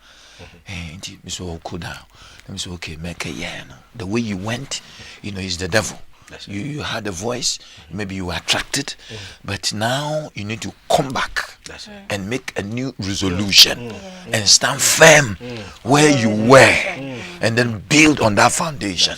[SPEAKER 9] me so cool down. Let me say okay make a the way you went is the devil. You had a voice, maybe you were attracted, but now you need to come back and make a new resolution and stand firm where you were and then build on that foundation.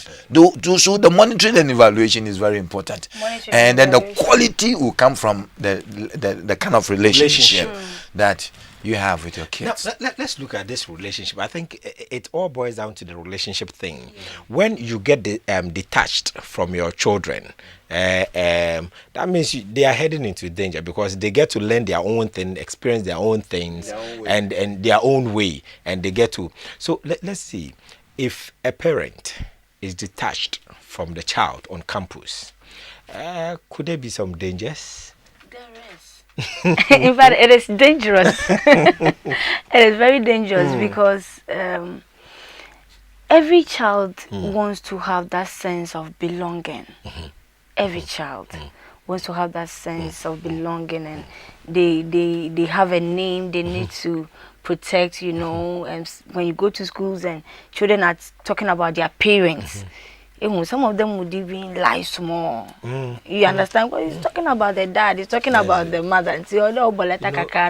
[SPEAKER 9] So the monitoring and evaluation is very important. And then the quality will come from the kind of relationship that you have with your kids.
[SPEAKER 8] Now, let's look at this relationship. I think it all boils down to the relationship thing. When you get detached from your children, that means they are heading into danger because they get to learn their own thing, experience their own things, and their own way, and they get to. So let's see, if a parent is detached from the child on campus, could there be some dangers?
[SPEAKER 10] In fact, it is dangerous. It is very dangerous because every child wants to have that sense of belonging. Every child wants to have that sense of belonging, and they have a name they need to protect. And when you go to schools and children are talking about their parents, Some of them would even lie small. You understand? Well, he's talking about the dad, he's talking about the mother. And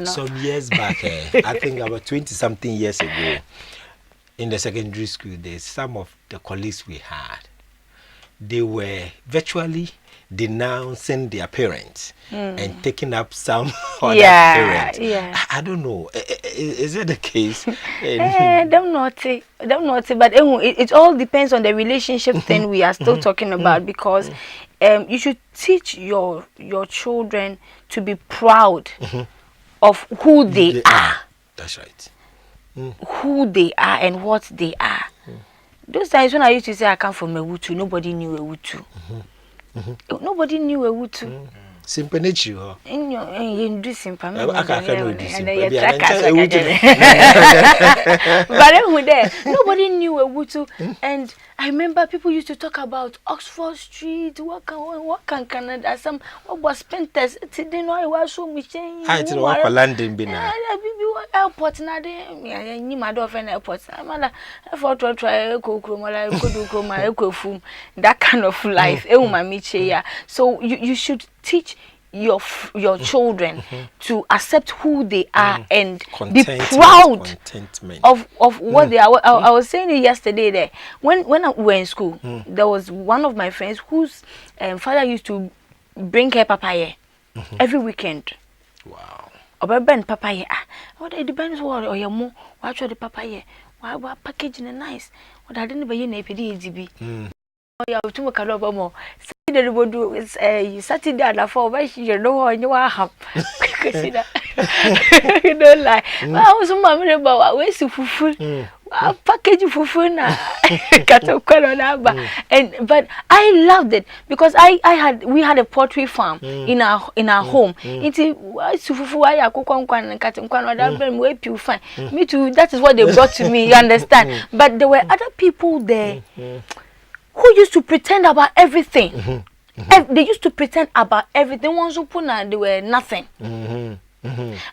[SPEAKER 8] some years back, I think about 20-something years ago, in the secondary school, there's some of the colleagues we had. They were virtually denouncing their parents and taking up some other parents. I don't know. Is it the case?
[SPEAKER 10] Them naughty, but it all depends on the relationship thing we are still talking about, because you should teach your children to be proud of who they are.
[SPEAKER 8] That's right.
[SPEAKER 10] Who they are and what they are. Those times when I used to say I come from Ewutu, nobody knew Ewutu. Nobody knew Ewutu.
[SPEAKER 8] Simple nature.
[SPEAKER 10] You do simple.
[SPEAKER 8] I can't do simple.
[SPEAKER 10] But nobody knew Ewutu. And I remember people used to talk about Oxford Street, what can Canada, some what was Penters. Today no, I was so much.
[SPEAKER 8] I did walk landing bina.
[SPEAKER 10] Airport na de. Ni mado friend airport. I'm like, for try go that kind of life. So you should teach your children to accept who they are and be proud of what they are. I was saying it yesterday there. When we were in school, there was one of my friends whose father used to bring her papaya every weekend.
[SPEAKER 8] Wow.
[SPEAKER 10] Oberben papaya. What it depends what or your mo watch the papaya. Why packaging nice. What I didn't buy you na PDGB. Yeah, to make a lot more. Saturday we do Saturday at 4. Why you know you have? You don't lie. I was mama about where's fufu. Package fufu na. But I loved it because we had a poultry farm in our home. Into fufu I fine. Me too. That is what they brought to me. You understand? But there were other people there who used to pretend about everything. They used to pretend about everything. Once you put they were nothing.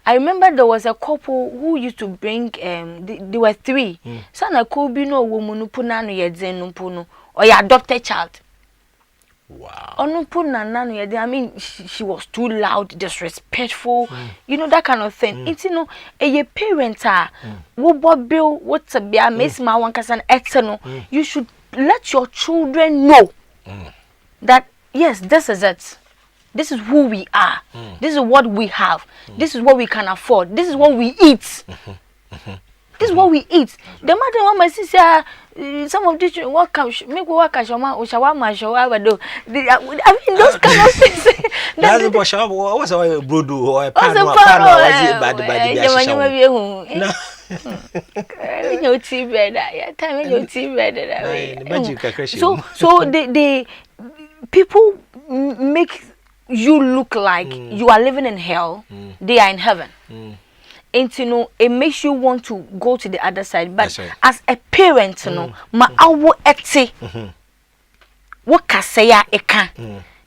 [SPEAKER 10] I remember there was a couple who used to bring they were 3. Sana could be no woman who put or your adopted child.
[SPEAKER 8] Wow.
[SPEAKER 10] I mean, she was too loud, disrespectful, you know, that kind of thing. It's a parent what bill what's a beer miss my one casan eternal. You should let your children know that yes, this is it. This is who we are. This is what we have. This is what we can afford. This is what we eat. This is what we eat. The matter one my sister, some of these work make work as your man or shawarma do. I mean those kind of things.
[SPEAKER 8] That's what shawarma was a brood or a pan or
[SPEAKER 10] so the people make you look like you are living in hell. They are in heaven. And it makes you want to go to the other side. But as a parent, ma awo eti what kasaya eka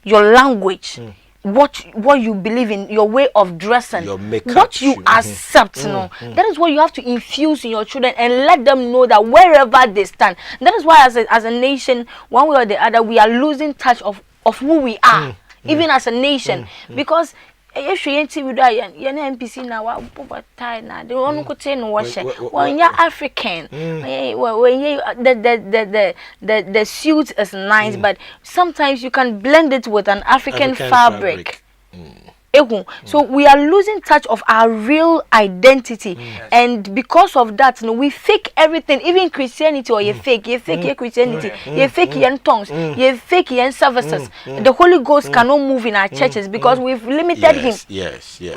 [SPEAKER 10] your language, what you believe in, your way of dressing,
[SPEAKER 8] your makeup,
[SPEAKER 10] what you accept, that is what you have to infuse in your children and let them know that wherever they stand. That is why as a nation, one way or the other, we are losing touch of who we are, even as a nation, because if you ain't with that, you're an NPC now. What time now? They want to say no wash. When you're African, when you the suit is nice, but sometimes you can blend it with an African fabric. So we are losing touch of our real identity, and because of that, we fake everything, even Christianity. Or you fake your Christianity, you fake your tongues, you fake your services. The Holy Ghost cannot move in our churches because we've limited him.
[SPEAKER 8] Yes.
[SPEAKER 10] You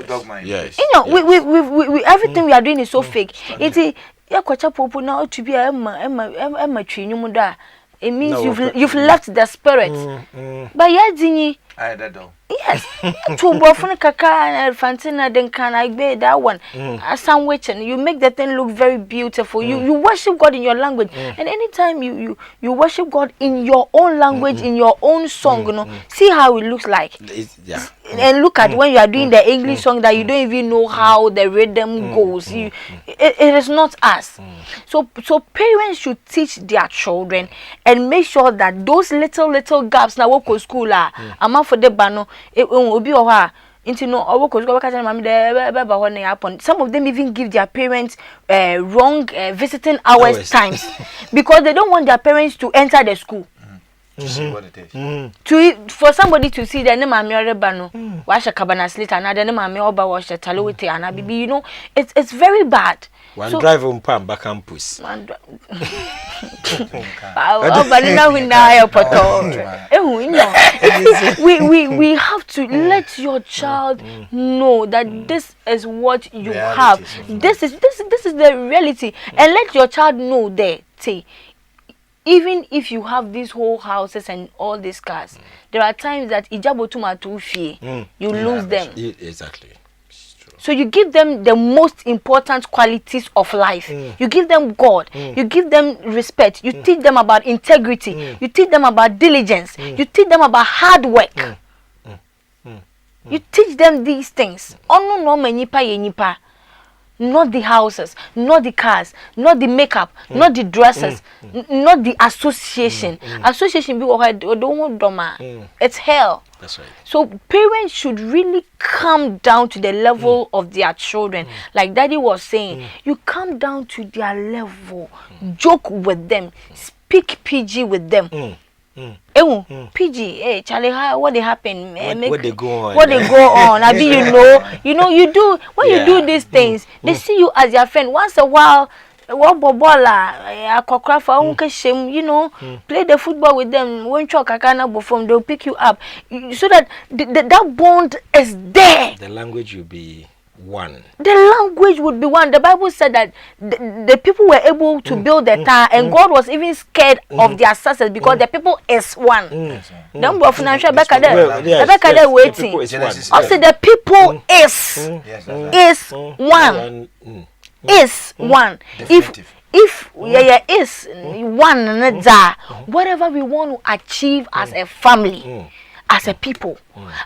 [SPEAKER 10] know, we everything we are doing is so fake. It's now to be it means you've left the spirit. But
[SPEAKER 9] I don't know.
[SPEAKER 10] Yes. To bofun kaka and fantina then can I be that one. A sandwich and you make the thing look very beautiful. You worship God in your language. And anytime you worship God in your own language, in your own song, you know, see how it looks like.
[SPEAKER 8] Yeah.
[SPEAKER 10] And look at when you are doing the English song that you don't even know how the rhythm goes. It is not us. So parents should teach their children and make sure that those little gaps now work school are for the bano it will be into no some of them even give their parents wrong visiting hours times because they don't want their parents to enter the school.
[SPEAKER 9] To see what it is.
[SPEAKER 10] For somebody to see the name bano wash a cabana slit and the name oba wash a talowite and bibi, you know, it's very bad.
[SPEAKER 8] One drive on Pam back campus.
[SPEAKER 10] We have to let your child know that this is what you have. This is the reality, and let your child know that even if you have these whole houses and all these cars, there are times that you lose them.
[SPEAKER 8] Exactly.
[SPEAKER 10] So you give them the most important qualities of life. You give them God. You give them respect. You teach them about integrity. You teach them about diligence. You teach them about hard work. You teach them these things. Not the houses, not the cars, not the makeup, not the dresses, not the association. Association it's hell.
[SPEAKER 8] That's right.
[SPEAKER 10] So parents should really come down to the level of their children. Like Daddy was saying, you come down to their level, joke with them, speak PG with them. PG, Charlie, what they happen?
[SPEAKER 8] What they go on?
[SPEAKER 10] What they go on? I mean, you do when you do these things, they see you as your friend. Once a while, play the football with them. When they'll pick you up, so that that bond is there.
[SPEAKER 8] The language will be one.
[SPEAKER 10] The language would be one. The Bible said that the people were able to build the tower, and God was even scared of their success because the people is one. Them of financial back there waiting. Also, the people is one. Is one. If is one, whatever we want to achieve as a family, as a people,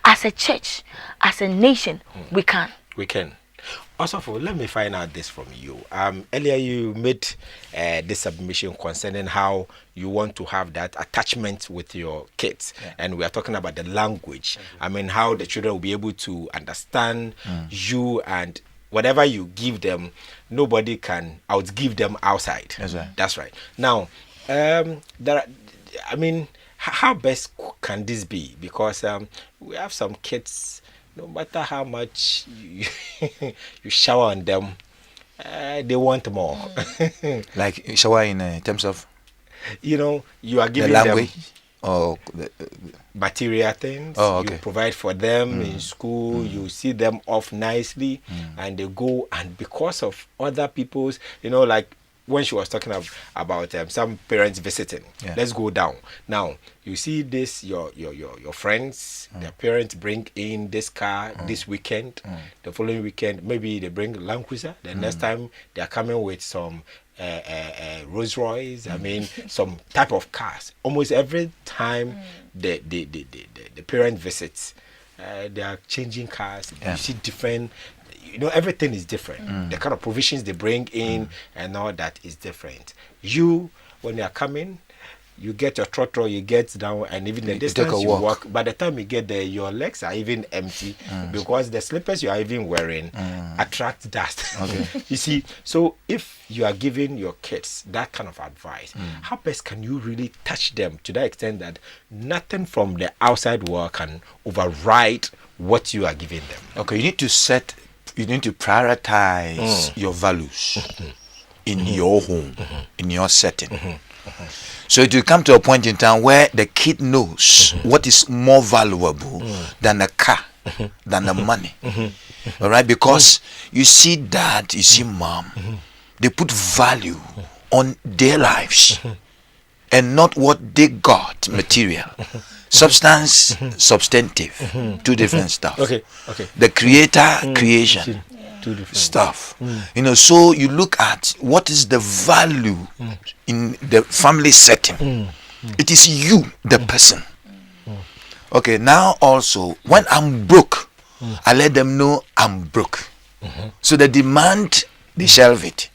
[SPEAKER 10] as a church, as a nation, we can.
[SPEAKER 8] We can. Also, let me find out this from you. Earlier you made this submission concerning how you want to have that attachment with your kids, and we are talking about the language. I mean, how the children will be able to understand you, and whatever you give them, nobody can outgive them outside. That's right. Now, how best can this be? Because we have some kids. No matter how much you shower on them, they want more.
[SPEAKER 9] Like shower in terms of,
[SPEAKER 8] you are giving
[SPEAKER 9] the language
[SPEAKER 8] them
[SPEAKER 9] or
[SPEAKER 8] material things. You provide for them in school. You see them off nicely, and they go. And because of other people's, like when she was talking about some parents visiting, let's go down. Now you see this, your friends, their parents bring in this car this weekend. The following weekend, maybe they bring Land Cruiser. The next time they are coming with some Rolls Royce. I mean, some type of cars. Almost every time the parent visits, they are changing cars. You see different. Everything is different. The kind of provisions they bring in and all that is different. You, when you are coming, you get your trotro, you get down, and even the distance you walk. By the time you get there, your legs are even empty because the slippers you are even wearing attract dust. You see, so if you are giving your kids that kind of advice, how best can you really touch them to that extent that nothing from the outside world can override what you are giving them?
[SPEAKER 9] Okay, you need to prioritize your values in your home, in your setting. So it will come to a point in time where the kid knows what is more valuable than the car, than the money. All right, because you see dad, you see mom, they put value on their lives and not what they got, material. Substance, substantive, two different stuff.
[SPEAKER 8] Okay.
[SPEAKER 9] The creator, creation,
[SPEAKER 8] two different
[SPEAKER 9] stuff. You know, so you look at what is the value in the family setting. It is you, the person. Okay, now also, when I'm broke, I let them know I'm broke. So the demand, they shelve it.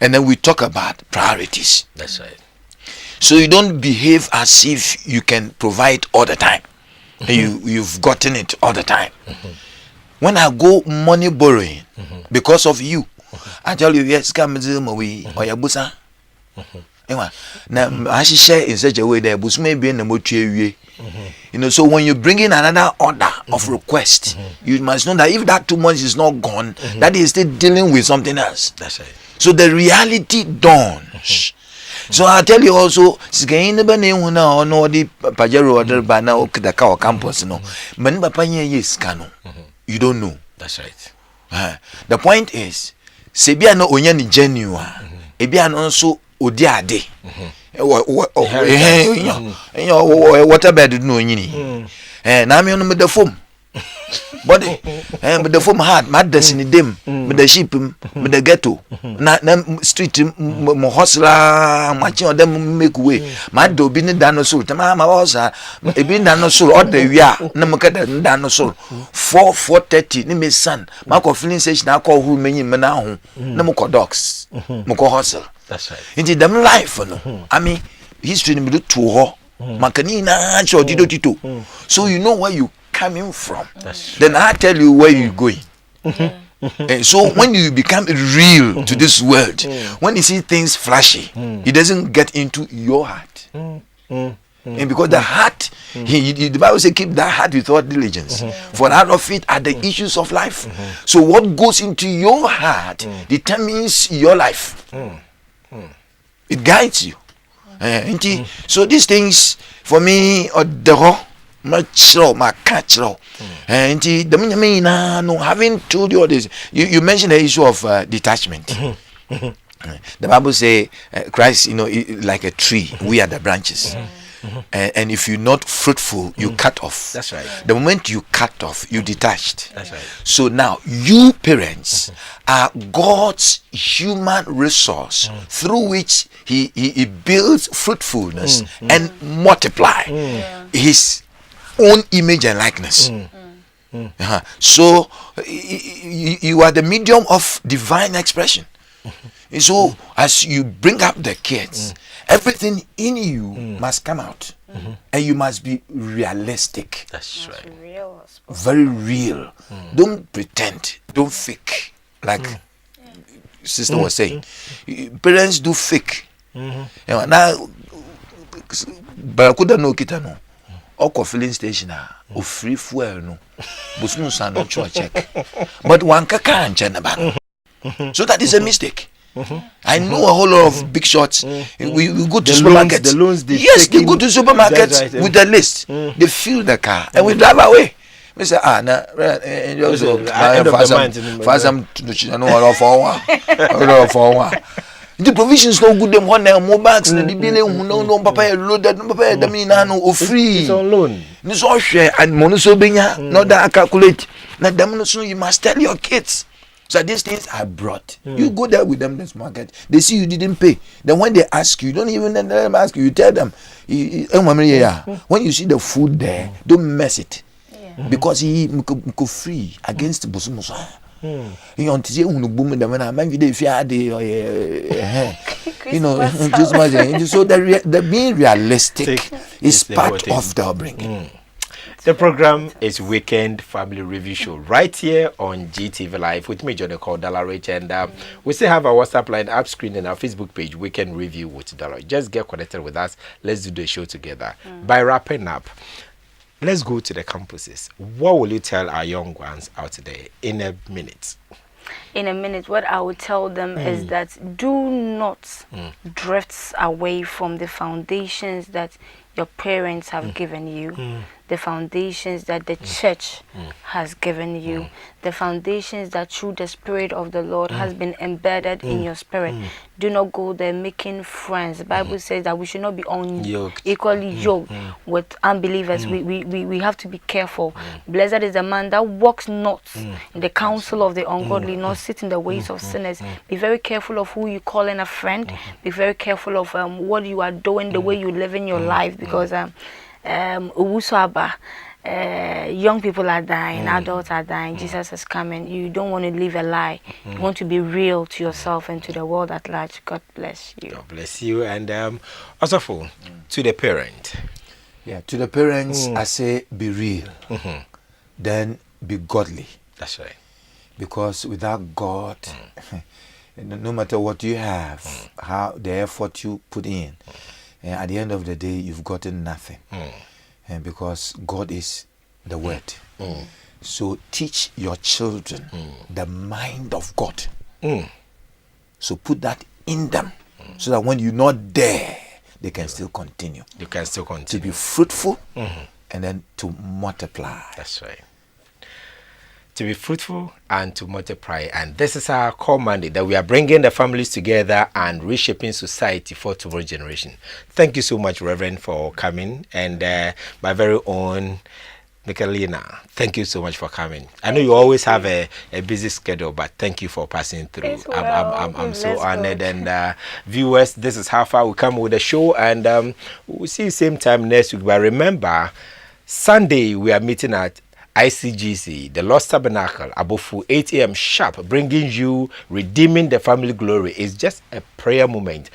[SPEAKER 9] And then we talk about priorities.
[SPEAKER 8] That's right.
[SPEAKER 9] So you don't behave as if you can provide all the time. And you've gotten it all the time. When I go money borrowing because of you, I tell you, yes, come away or your busa. Now I share in such a way that bus may be in the motor. You know, so when you bring in another order of request, you must know that if that 2 months is not gone, that is still dealing with something else.
[SPEAKER 8] That's right.
[SPEAKER 9] So the reality dawns. So I tell you also, you don't know.
[SPEAKER 8] That's right.
[SPEAKER 9] The point is, Sebia no onye genuine. Ebia no so odiade. Water bed no nyini. Na me no me the foam. Body but the foam hard madness in them with the sheep with the ghetto na street mo hustler matching on them make way mad do be dinosaur tama ma was e be dinosaur all the wia na mo kada dinosaur 4:30 ni me san ma ko filling station na call who menyin me na ho na mo ko dogs mo ko hustle.
[SPEAKER 8] That's right.
[SPEAKER 9] Into them life no I mean history ni me do to ho makani na cho tito so you know where you coming from. Then I tell you where you're going. And so when you become real to this world, when you see things flashy, it doesn't get into your heart. And because the heart, the Bible says keep that heart with all diligence. For out of it are the issues of life. So what goes into your heart determines your life. It guides you. So these things for me are the much my catch and no having told you all this, you mentioned the issue of detachment. The Bible say Christ, you know, like a tree, we are the branches. And if you're not fruitful, you cut off.
[SPEAKER 8] That's right.
[SPEAKER 9] The moment you cut off, you detached.
[SPEAKER 8] That's right.
[SPEAKER 9] So now you parents are God's human resource through which he builds fruitfulness and multiply his own image and likeness. So you are the medium of divine expression. So as you bring up the kids, everything in you must come out, and you must be realistic.
[SPEAKER 8] That's right.
[SPEAKER 9] Very real. Don't pretend. Don't fake. Like sister was saying, parents do fake. Now, barakuda no kita no. Oko filling station o free fuel no busunu san no check but one kaka anche na ba. So that is a mistake. I know a whole lot of big shots. We go to supermarkets.
[SPEAKER 8] The loans they
[SPEAKER 9] they go to supermarkets with the list. They fill the car and we drive away. We say na for some no for one. The provisions no good them one more bags na the billing no papa loaded no papa them no free.
[SPEAKER 8] It's on loan.
[SPEAKER 9] No so share and money so benya no that calculate. Na them no so you must tell your kids. So these things are brought. You go there with them this market. They see you didn't pay. Then when they ask you, don't even let them ask you. You tell them. When you see the food there, don't mess it. Because he go free against the Busumusa. You know, so the being realistic is part of the upbringing.
[SPEAKER 8] The program is Weekend Family Review Show right here on GTV Live with me, Johnny called Dollarich, and we still have our WhatsApp line up screen and our Facebook page, Weekend Review with Dollarich. Just get connected with us. Let's do the show together. By wrapping up, let's go to the campuses. What will you tell our young ones out there in a minute?
[SPEAKER 10] In a minute, what I would tell them is that do not drift away from the foundations that your parents have given you. the foundations that the church has given you, the foundations that through the Spirit of the Lord has been embedded in your spirit. Do not go there making friends. The Bible says that we should not be equally yoked with unbelievers. We have to be careful. Blessed is the man that walks not in the counsel of the ungodly, nor sit in the ways of sinners. Be very careful of who you calling a friend. Be very careful of what you are doing, the way you live in your life, because young people are dying, adults are dying, Jesus is coming. You don't want to live a lie. You want to be real to yourself and to the world at large. God bless you.
[SPEAKER 8] God bless you. And also to the parent.
[SPEAKER 9] Yeah, to the parents, I say be real, then be godly.
[SPEAKER 8] That's right.
[SPEAKER 9] Because without God, no matter what you have, how the effort you put in, at the end of the day, you've gotten nothing. And because God is the Word. So teach your children the mind of God. So put that in them, so that when you're not there, they can still continue.
[SPEAKER 8] You can still continue.
[SPEAKER 9] To be fruitful and then to multiply.
[SPEAKER 8] That's right. To be fruitful and to multiply. And this is our core mandate, that we are bringing the families together and reshaping society for tomorrow's generation. Thank you so much, Reverend, for coming. And my very own Michelina, thank you so much for coming. I know you always have a busy schedule, but thank you for passing through. I'm so honored. And viewers, this is how far we come with the show. And we'll see you same time next week. But remember, Sunday we are meeting at ICGC, the Lost Tabernacle, Abofu, 8 a.m. sharp, bringing you Redeeming the Family Glory. It's just a prayer moment.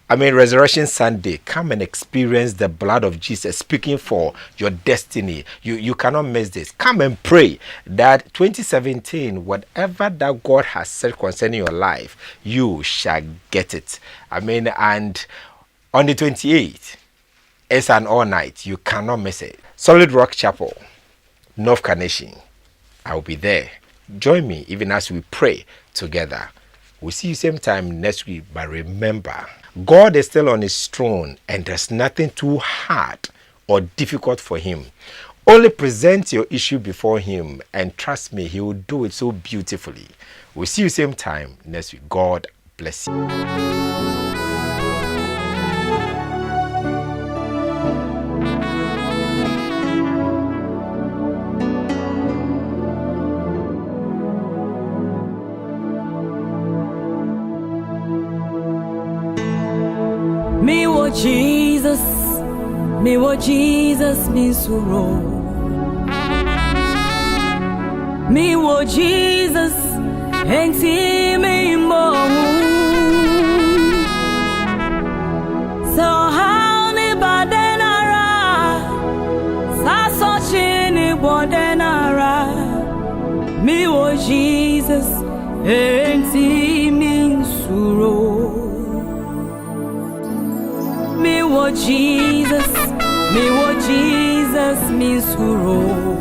[SPEAKER 8] I mean, Resurrection Sunday, come and experience the blood of Jesus speaking for your destiny. You cannot miss this. Come and pray that 2017, whatever that God has said concerning your life, you shall get it. I mean, and on the 28th, it's an all night. You cannot miss it. Solid Rock Chapel, North Carnation. I will be there. Join me even as we pray together. We'll see you same time next week. But remember, God is still on his throne, and there's nothing too hard or difficult for him. Only present your issue before him, and trust me, he will do it so beautifully. We'll see you same time next week. God bless you.
[SPEAKER 11] Me what Jesus means to roll. Me what Jesus ain't see me more. So how ni badenara, sa so chini badenara. Me what Jesus ain't see me to me what Jesus means to roll.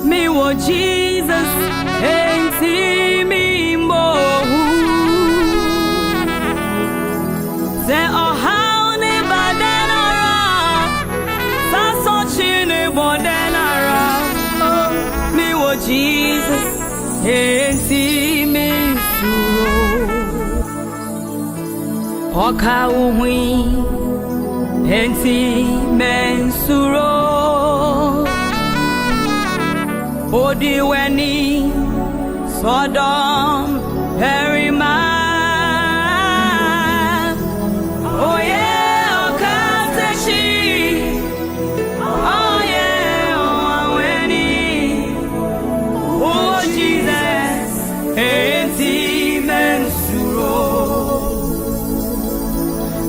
[SPEAKER 11] Me what Jesus ain't see me more. Say oh how ne badenara, sa so chini badenara. Me what Jesus ain't see me to roll. Oka uhui enti mensuro Odi weni Sodom Perima. Oh yeah, oka teshi. Oh yeah, oh weni. Oh Jesus enti mensuro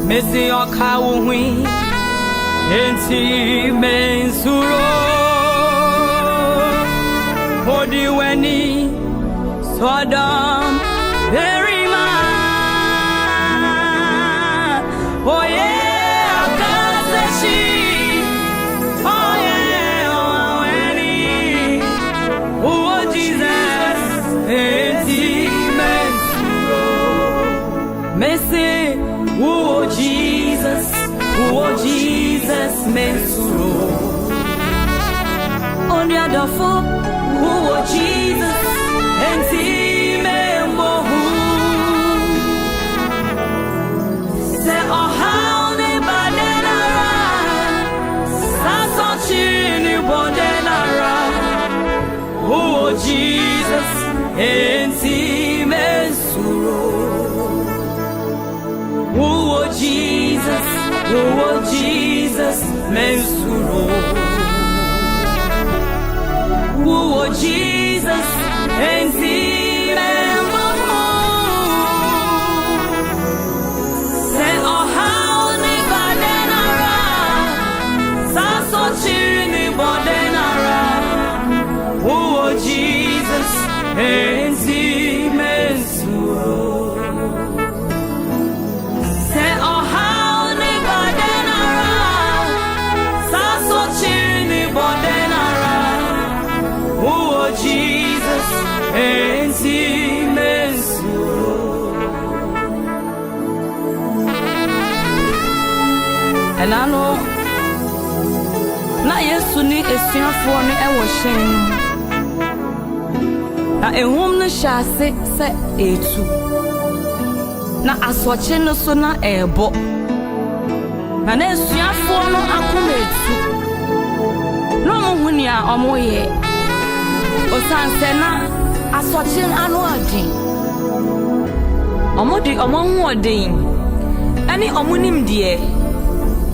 [SPEAKER 11] Mesi oka uhui enti mensuro Odi weni Sodom Perima. Oh yeah, Akaseshi. Oh yeah, oh weni. Oh Jesus enti mensuro Mesi. Oh Jesus adofo wo Jesus enti me mohu se ohau ne badenara saso chini bodenara wo Jesus enti me suro wo Jesus mensuro wo Jesus enti membo se ohau ni badenara saso chiri ni bodenara wo Jesus enti mensuro se ohau ni badenara saso chiri ni bodenara wo Jesus enti mensuro enano na Yesu ni esuafo no ewo hyen na ehum no hyase se etu na asoche no so na ebo na esuafo no akoma etu no mo huni a omoye osanse na asoche anu adin omodi omohu odin ani omunim de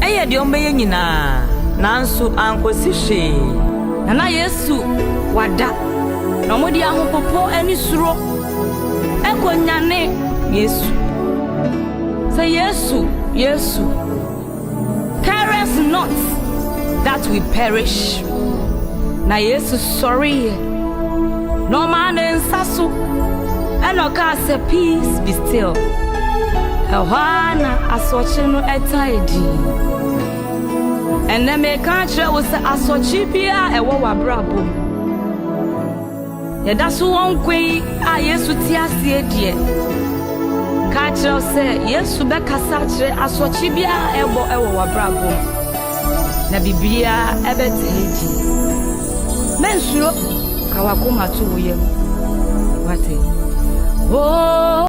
[SPEAKER 11] eye de ombeye nyina nanso ankosi hwe na Yesu wada na omodi ahopopo ani suro ekonyane Yesu say Yesu care us not that we perish na Yesu sorry no man in sasu enoka say peace be still ehwana asoche no etaidi ene me ka kire wo say asoche bia ewo wabrabo yeda so won kwei a Yesu ti ase die ka kire say Yesu be kasa kire asoche bia ebo ewo wabrabo na biblia ebetedi mensuro kawakoma to wo yem wate oh